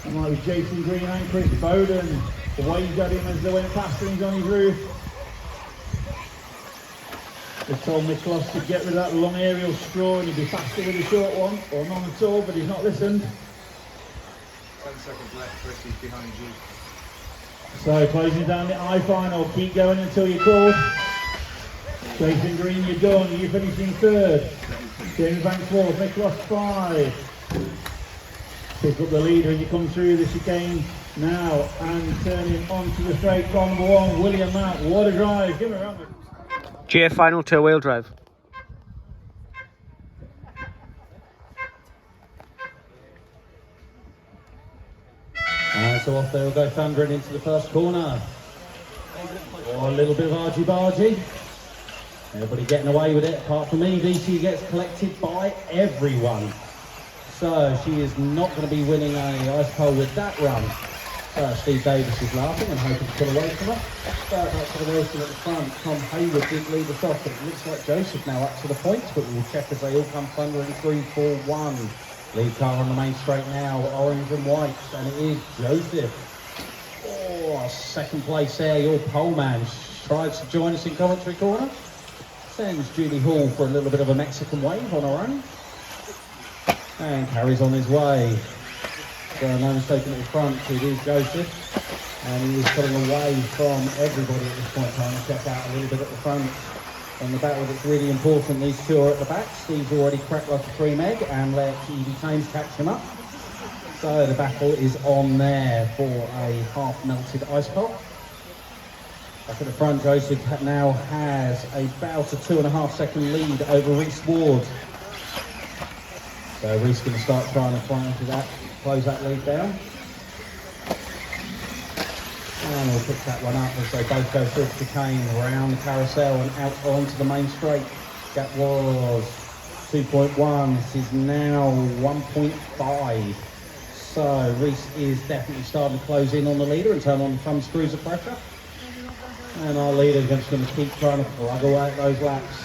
And like with Jason Green and Chris Bowden, waved at him as they went past and he's on his roof. They told Miklos to get rid of that long aerial straw and he'd be faster with the short one, or none at all, but he's not listened. 10 seconds left, Chris, he's behind you. So closing down the I final, keep going until you're called. Jason Green, you're done, you're finishing third. Jamie Banks fourth, Miklos 5. Pick up the leader and you come through the chicane now and turning onto the straight. Car number 1, William Mount. What a drive, give him a round of GA final 2-wheel drive. So off they will go thundering into the first corner. Oh, a little bit of argy-bargy. Everybody getting away with it, apart from Evie. She gets collected by everyone. So she is not going to be winning a ice pole with that run. Steve Davis is laughing and hoping to pull away from her. But that's for the racing at the front. Tom Hayward did lead us off, but it looks like Joseph now up to the points, but we'll check as they all come thundering 3, 4, 1. Lead car on the main straight now, orange and white, and it is Joseph. Oh, second place there, your pole man tries to join us in commentary corner. Sends Julie Hall for a little bit of a Mexican wave on her own. And carries on his way. So no mistake at the front, it is Joseph. And he is pulling away from everybody at this point, trying to check out a little bit at the front. On the battle that's really important, these two are at the back. Steve's already cracked like a cream egg and let Evie Thames catch him up. So the battle is on there for a half-melted ice pole. Back at the front, Joseph now has about a 2.5 second lead over Reese Ward. So Reese going to start trying to close that lead down. And we'll pick that one up as they both go through the chicane, around the carousel and out onto the main straight. That was 2.1, this is now 1.5. So Reese is definitely starting to close in on the leader and turn on the thumb screws of pressure. And our leader is just going to keep trying to plug away at those laps.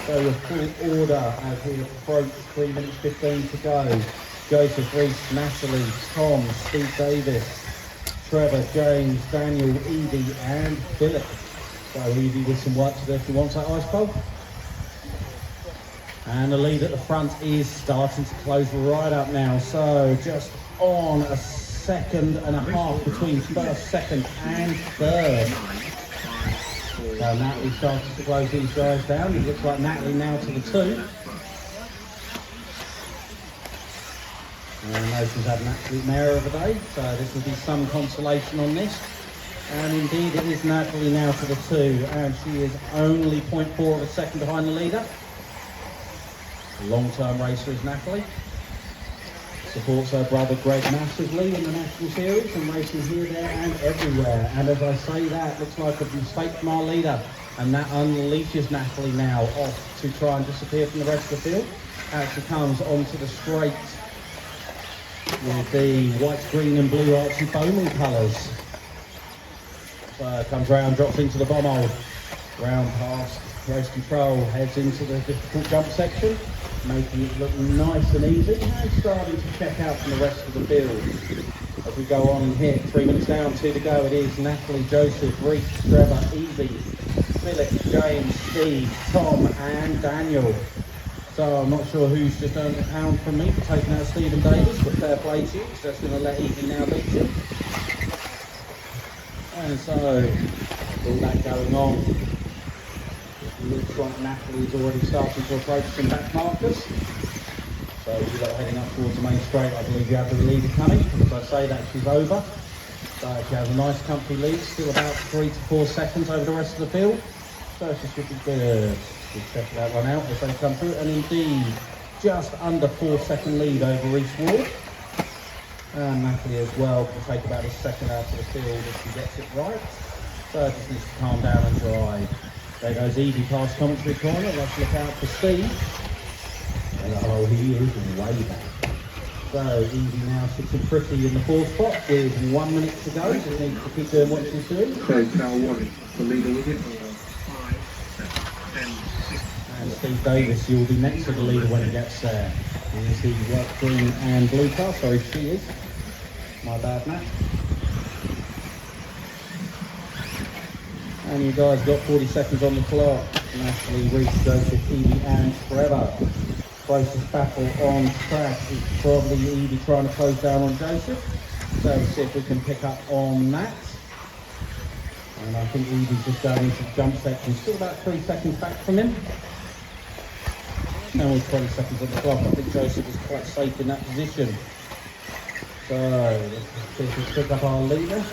So a full order as we approach 3 minutes 15 to go. Joseph, Reese, Natalie, Tom, Steve Davis, Trevor, James, Daniel, Evie and Philip. So Evie with some work to do if he wants that ice pole. And the lead at the front is starting to close right up now. So just on a 1.5 seconds between first, second and third. So Natalie starting to close these guys down. It looks like Natalie now to the 2. And I know she's had an absolute mare of a day, so this will be some consolation on this. And indeed it is Natalie now to the 2, and she is only 0.4 of a second behind the leader. Long-term racer is Natalie. Supports her brother Greg massively in the National Series and racing here, there and everywhere. And as I say that, looks like a mistake from our leader. And that unleashes Natalie now off to try and disappear from the rest of the field. Out she comes onto the straight with the white, green and blue Archie Bowman colours. So comes round, drops into the bomb hole, round past race control, heads into the difficult jump section, making it look nice and easy, and starting to check out from the rest of the field. As we go on and hit 3 minutes down, 2 to go, it is Natalie, Joseph, Reese, Trevor, Evie, Philip, James, Steve, Tom and Daniel. So I'm not sure who's just earned a pound from me for taking out Stephen Davis, but fair play to you, because that's going to let Evie now beat him. And so, all that going on, it looks like Natalie is already starting to approach some back markers. So as you look heading up towards the main straight, I believe you have the leader coming. As I say that, she's over. So she has a nice comfy lead, still about 3 to 4 seconds over the rest of the field. So she should be good. We'll check that one out as they come through. And indeed, just under 4-second lead over Reese Ward. And Natalie as well can take about a second out of the field if she gets it right. So just needs to calm down and drive. There goes Evie past commentary corner. Let's look out for Steve. Oh, he is way back. So Evie now sitting pretty in the 4th spot with 1 minute to go. Just needs to keep doing what she's doing. So Cal Warren, the leader with it. 5, 7, 10, 6. And Steve Davis, you'll be next to the leader when he gets there. Here's the white, green and blue car. Sorry, she is. My bad, Matt. And you guys got 40 seconds on the clock. Natalie, Reese, Joseph, Evie and Trevor. Closest battle on track is probably Evie trying to close down on Joseph. So we'll see if we can pick up on that. And I think Evie's just going into the jump section. Still about 3 seconds back from him. Now with 20 seconds on the clock, I think Joseph is quite safe in that position. So let's see if we pick up our leader.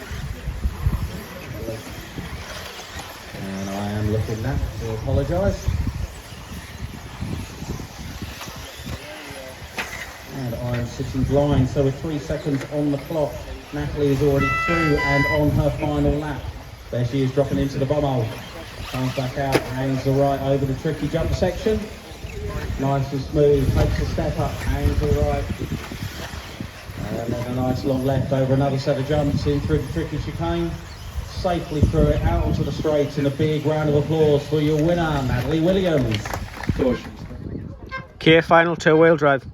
And I am looking that, to apologise. And I am sitting blind, so with 3 seconds on the clock, Natalie is already through and on her final lap. There she is dropping into the bomb hole. Comes back out, hangs the right over the tricky jump section. Nice and smooth, takes a step up, hangs the right. And then a nice long left over another set of jumps in through the tricky chicane. Safely through it, out onto the straights, and a big round of applause for your winner, Natalie Williams. Kia final 2-wheel drive.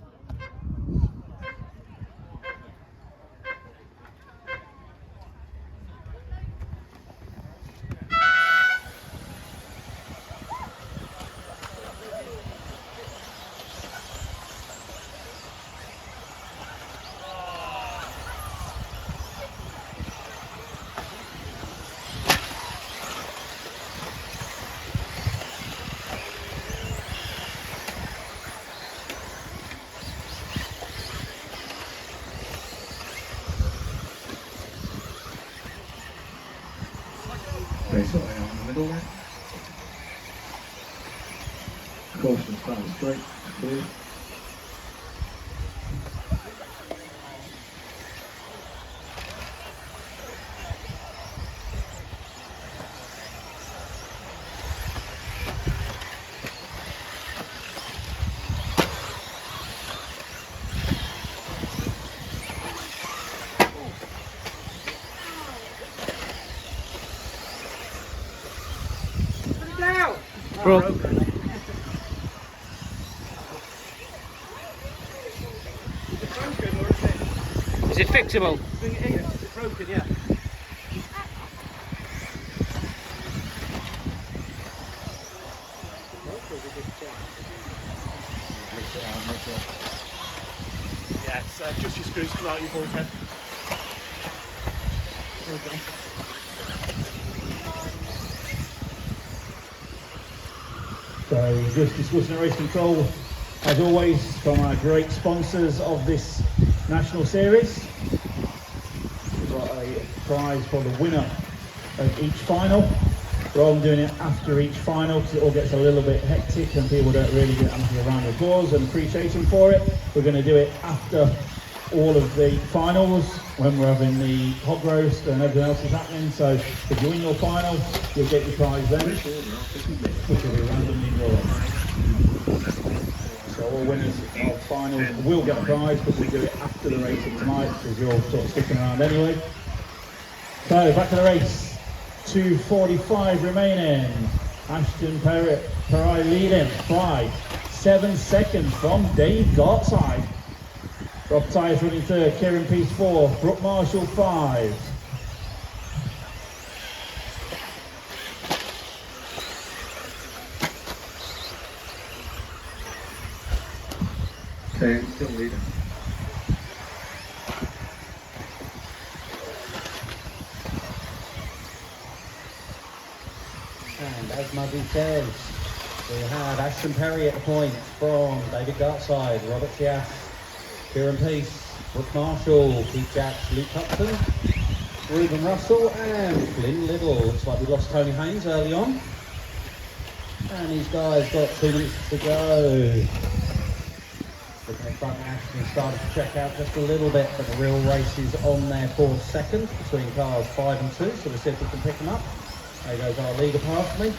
They sort of out in the middle there. Caution, starting straight, clear. Bro. Is it fixable? It's broken, yeah. Yeah, it's just your screws come out your bulkhead. Okay. So just discussing race control, as always, from our great sponsors of this national series. We've got a prize for the winner of each final. Rather than doing it after each final, because it all gets a little bit hectic and people don't really get a round of applause and appreciation for it, we're going to do it after all of the finals, when we're having the hog roast and everything else is happening. So if you win your final, you'll get your prize then, which will be randomly drawn. So So all winners of finals will get a prize, but we do it after the racing tonight because you're sort of sticking around anyway. So back to the race. 2:45 remaining. Ashton Perry leading by 7 seconds from Dave Gartside. Rob Ty A Flynn I third, Kieran Peace 4, Brooke Marshall 5. Okay, still leading. And as Muzzy says, we have Ashton Perry at the point from David Gartside, Robert Chiaff, Kieran Peace, Brooke Marshall, Pete Jacks, Luke Hudson, Ruben Russell and Flynn Little. Looks like we lost Tony Haynes early on. And these guys got 2 minutes to go. Looking at front, Ashton started to check out just a little bit, but the real race is on there for seconds between cars 5 and 2, so we'll see if we can pick them up. There goes our leader past me.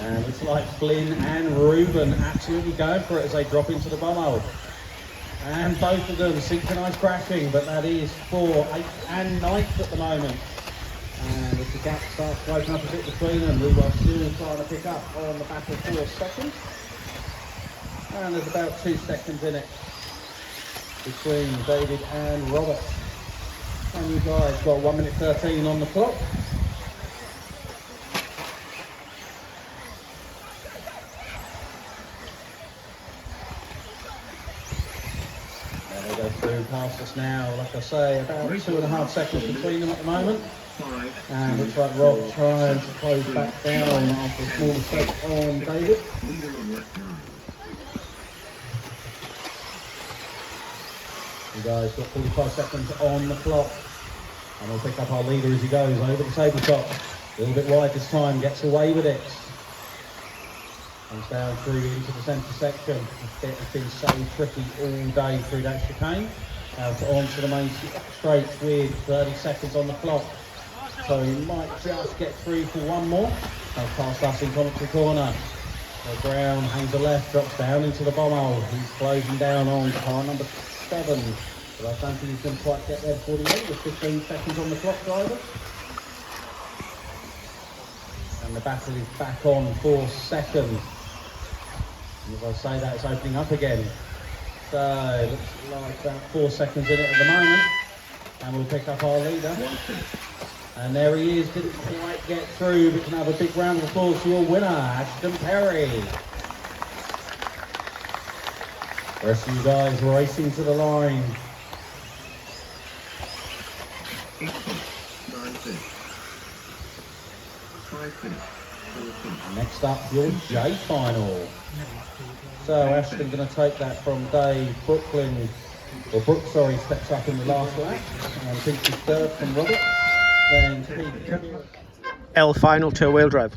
And looks like Flynn and Ruben absolutely going for it as they drop into the bomb hole. And both of them synchronised crashing, but that is for 8th and 9th at the moment. And as the gap starts to open up a bit between them, we are still trying to pick up on the back of 4 seconds. And there's about 2 seconds in it between David and Robert. And you guys got 1 minute 13 on the clock. There they go through past us now. Like I say, about 2.5 seconds between them at the moment. And looks like Rob trying to close back down after a small mistake on David. You guys got 45 seconds on the clock. And we'll pick up our leader as he goes over the tabletop. A little bit wide this time, gets away with it. Comes down through into the centre section. This bit has been so tricky all day through that chicane. Out onto the main straight with 30 seconds on the clock. So he might just get through for one more. Comes past us in commentary corner. Brown hangs a left, drops down into the bomb hole. He's closing down on car number 7. But I don't think he's going to quite get there before the end. With 15 seconds on the clock, driver. And the battle is back on for seconds. And as I say that, it's opening up again. So, looks like about 4 seconds in it at the moment. And we'll pick up our leader. And there he is, didn't quite get through, but can have a big round of applause for your winner, Ashton Perry. The rest of you guys racing to the line. 8 points, 9 finish. 5 finish. 4 finish. Next up, your J final. So Ashton going to take that from Dave. Brooke, steps up in the last lap. And Pete's third from Robert. Then Pete. L final 2-wheel drive.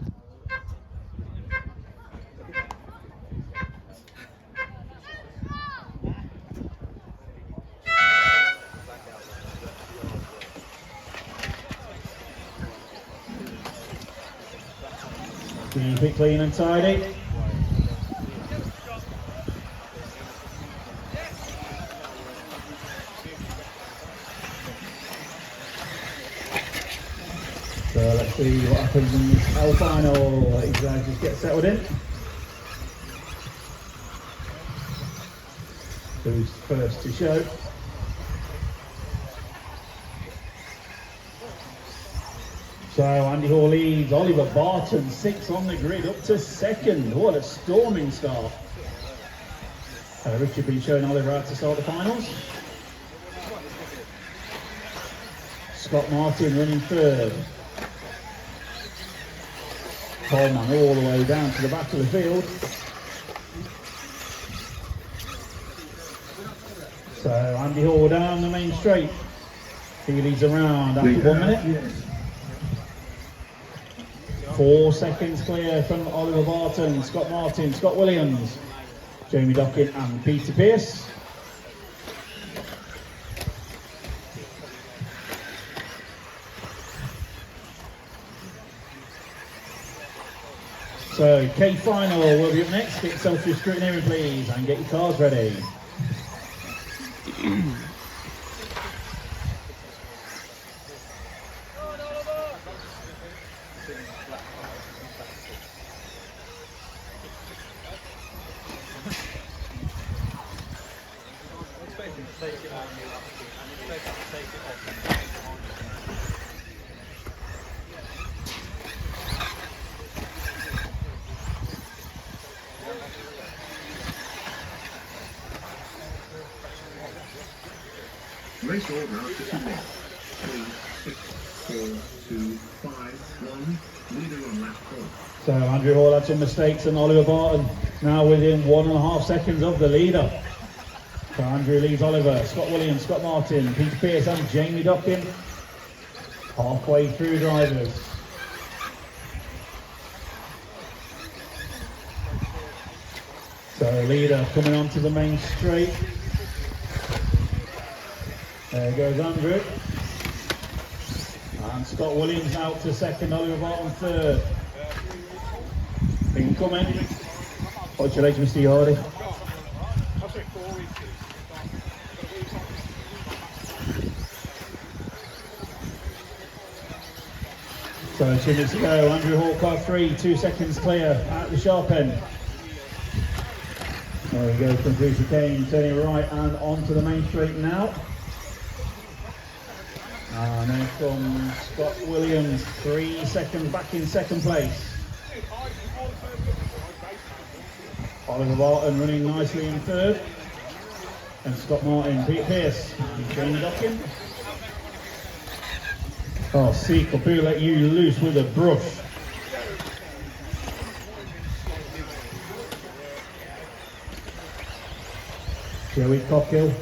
Keep it clean and tidy. So let's see what happens in this L final. These guys just get settled in. Who's first to show? So Andy Hall leads, Oliver Barton 6 on the grid up to 2nd. What a storming start. Richard been showing Oliver how to start the finals. Scott Martin running 3rd. Coleman all the way down to the back of the field. So Andy Hall down the main straight. He leads around after 1 minute. 4 seconds clear from Oliver Barton, Scott Martin, Scott Williams, Jamie Dockett and Peter Pearce. So, K final will be up next. Get yourself to your scrutineering, please, and get your cars ready. Race order after 2 minutes. 3, 6, 4, 2, 5, 1. Leader on lap 4. So Andrew Hall had some mistakes and Oliver Barton now within 1.5 seconds of the leader. So Andrew leads Oliver, Scott Williams, Scott Martin, Peter Pearce and Jamie Dockin. Halfway through drivers. So leader coming onto the main straight. There goes Andrew. And Scott Williams out to second, Oliver Barton third. Incoming. What's your legs, Mr. Hardy? So 2 minutes to go, Andrew Hall car 3, 2 seconds clear at the sharp end. There we go, from through chicane, turning right and onto the main straight now. And then from Scott Williams, 3 seconds back in second place. Oliver Barton running nicely in third. And Scott Martin, Peter Pearce, and Jamie Dockin. Oh, see, Kapu let you loose with a brush. Joey Cockhill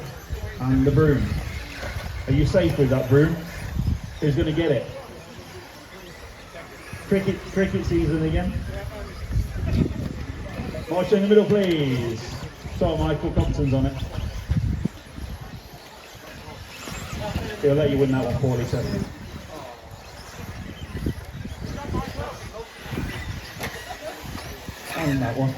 and the broom. Are you safe with that broom? Who's going to get it? Cricket season again. March in the middle, please. So Michael Compton's on it. He'll let you win that one, 47. I win that one.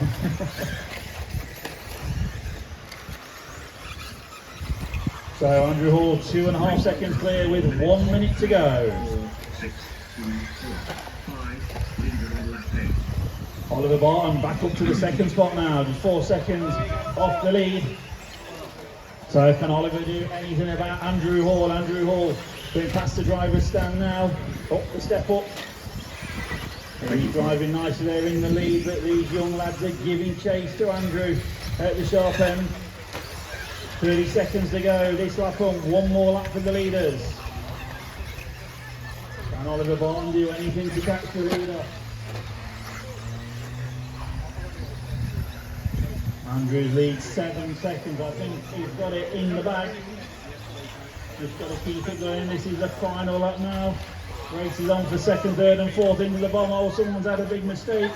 So Andrew Hall, 2.5 seconds clear with 1 minute to go. 4, 6, 2, 5. Leader on lap 8. Oliver Barton back up to the second spot now, just 4 seconds off the lead. So can Oliver do anything about Andrew Hall? Andrew Hall going past the driver's stand now. Up the step up. He's driving nicely there in the lead, but these young lads are giving chase to Andrew at the sharp end. 30 seconds to go, this lap on, 1 more lap for the leaders. Can Oliver Barton do anything to catch the leader? Andrews leads 7 seconds, I think he's got it in the bag. Just got to keep it going, this is the final lap now. Race is on for second, third and fourth into the bomb hole, someone's had a big mistake.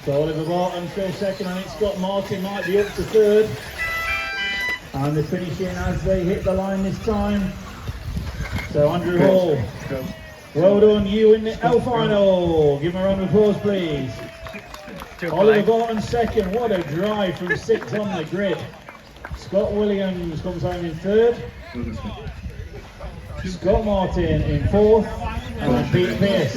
So Oliver Barton still second, I think Scott Martin might be up to third. And they're finishing as they hit the line this time. So Andrew Hall, well done, you in the L final. Give him a round of applause, please. Oliver Barton second, what a drive from 6 on the grid. Scott Williams comes home in third. Scott Martin in fourth. And Pete Pearce.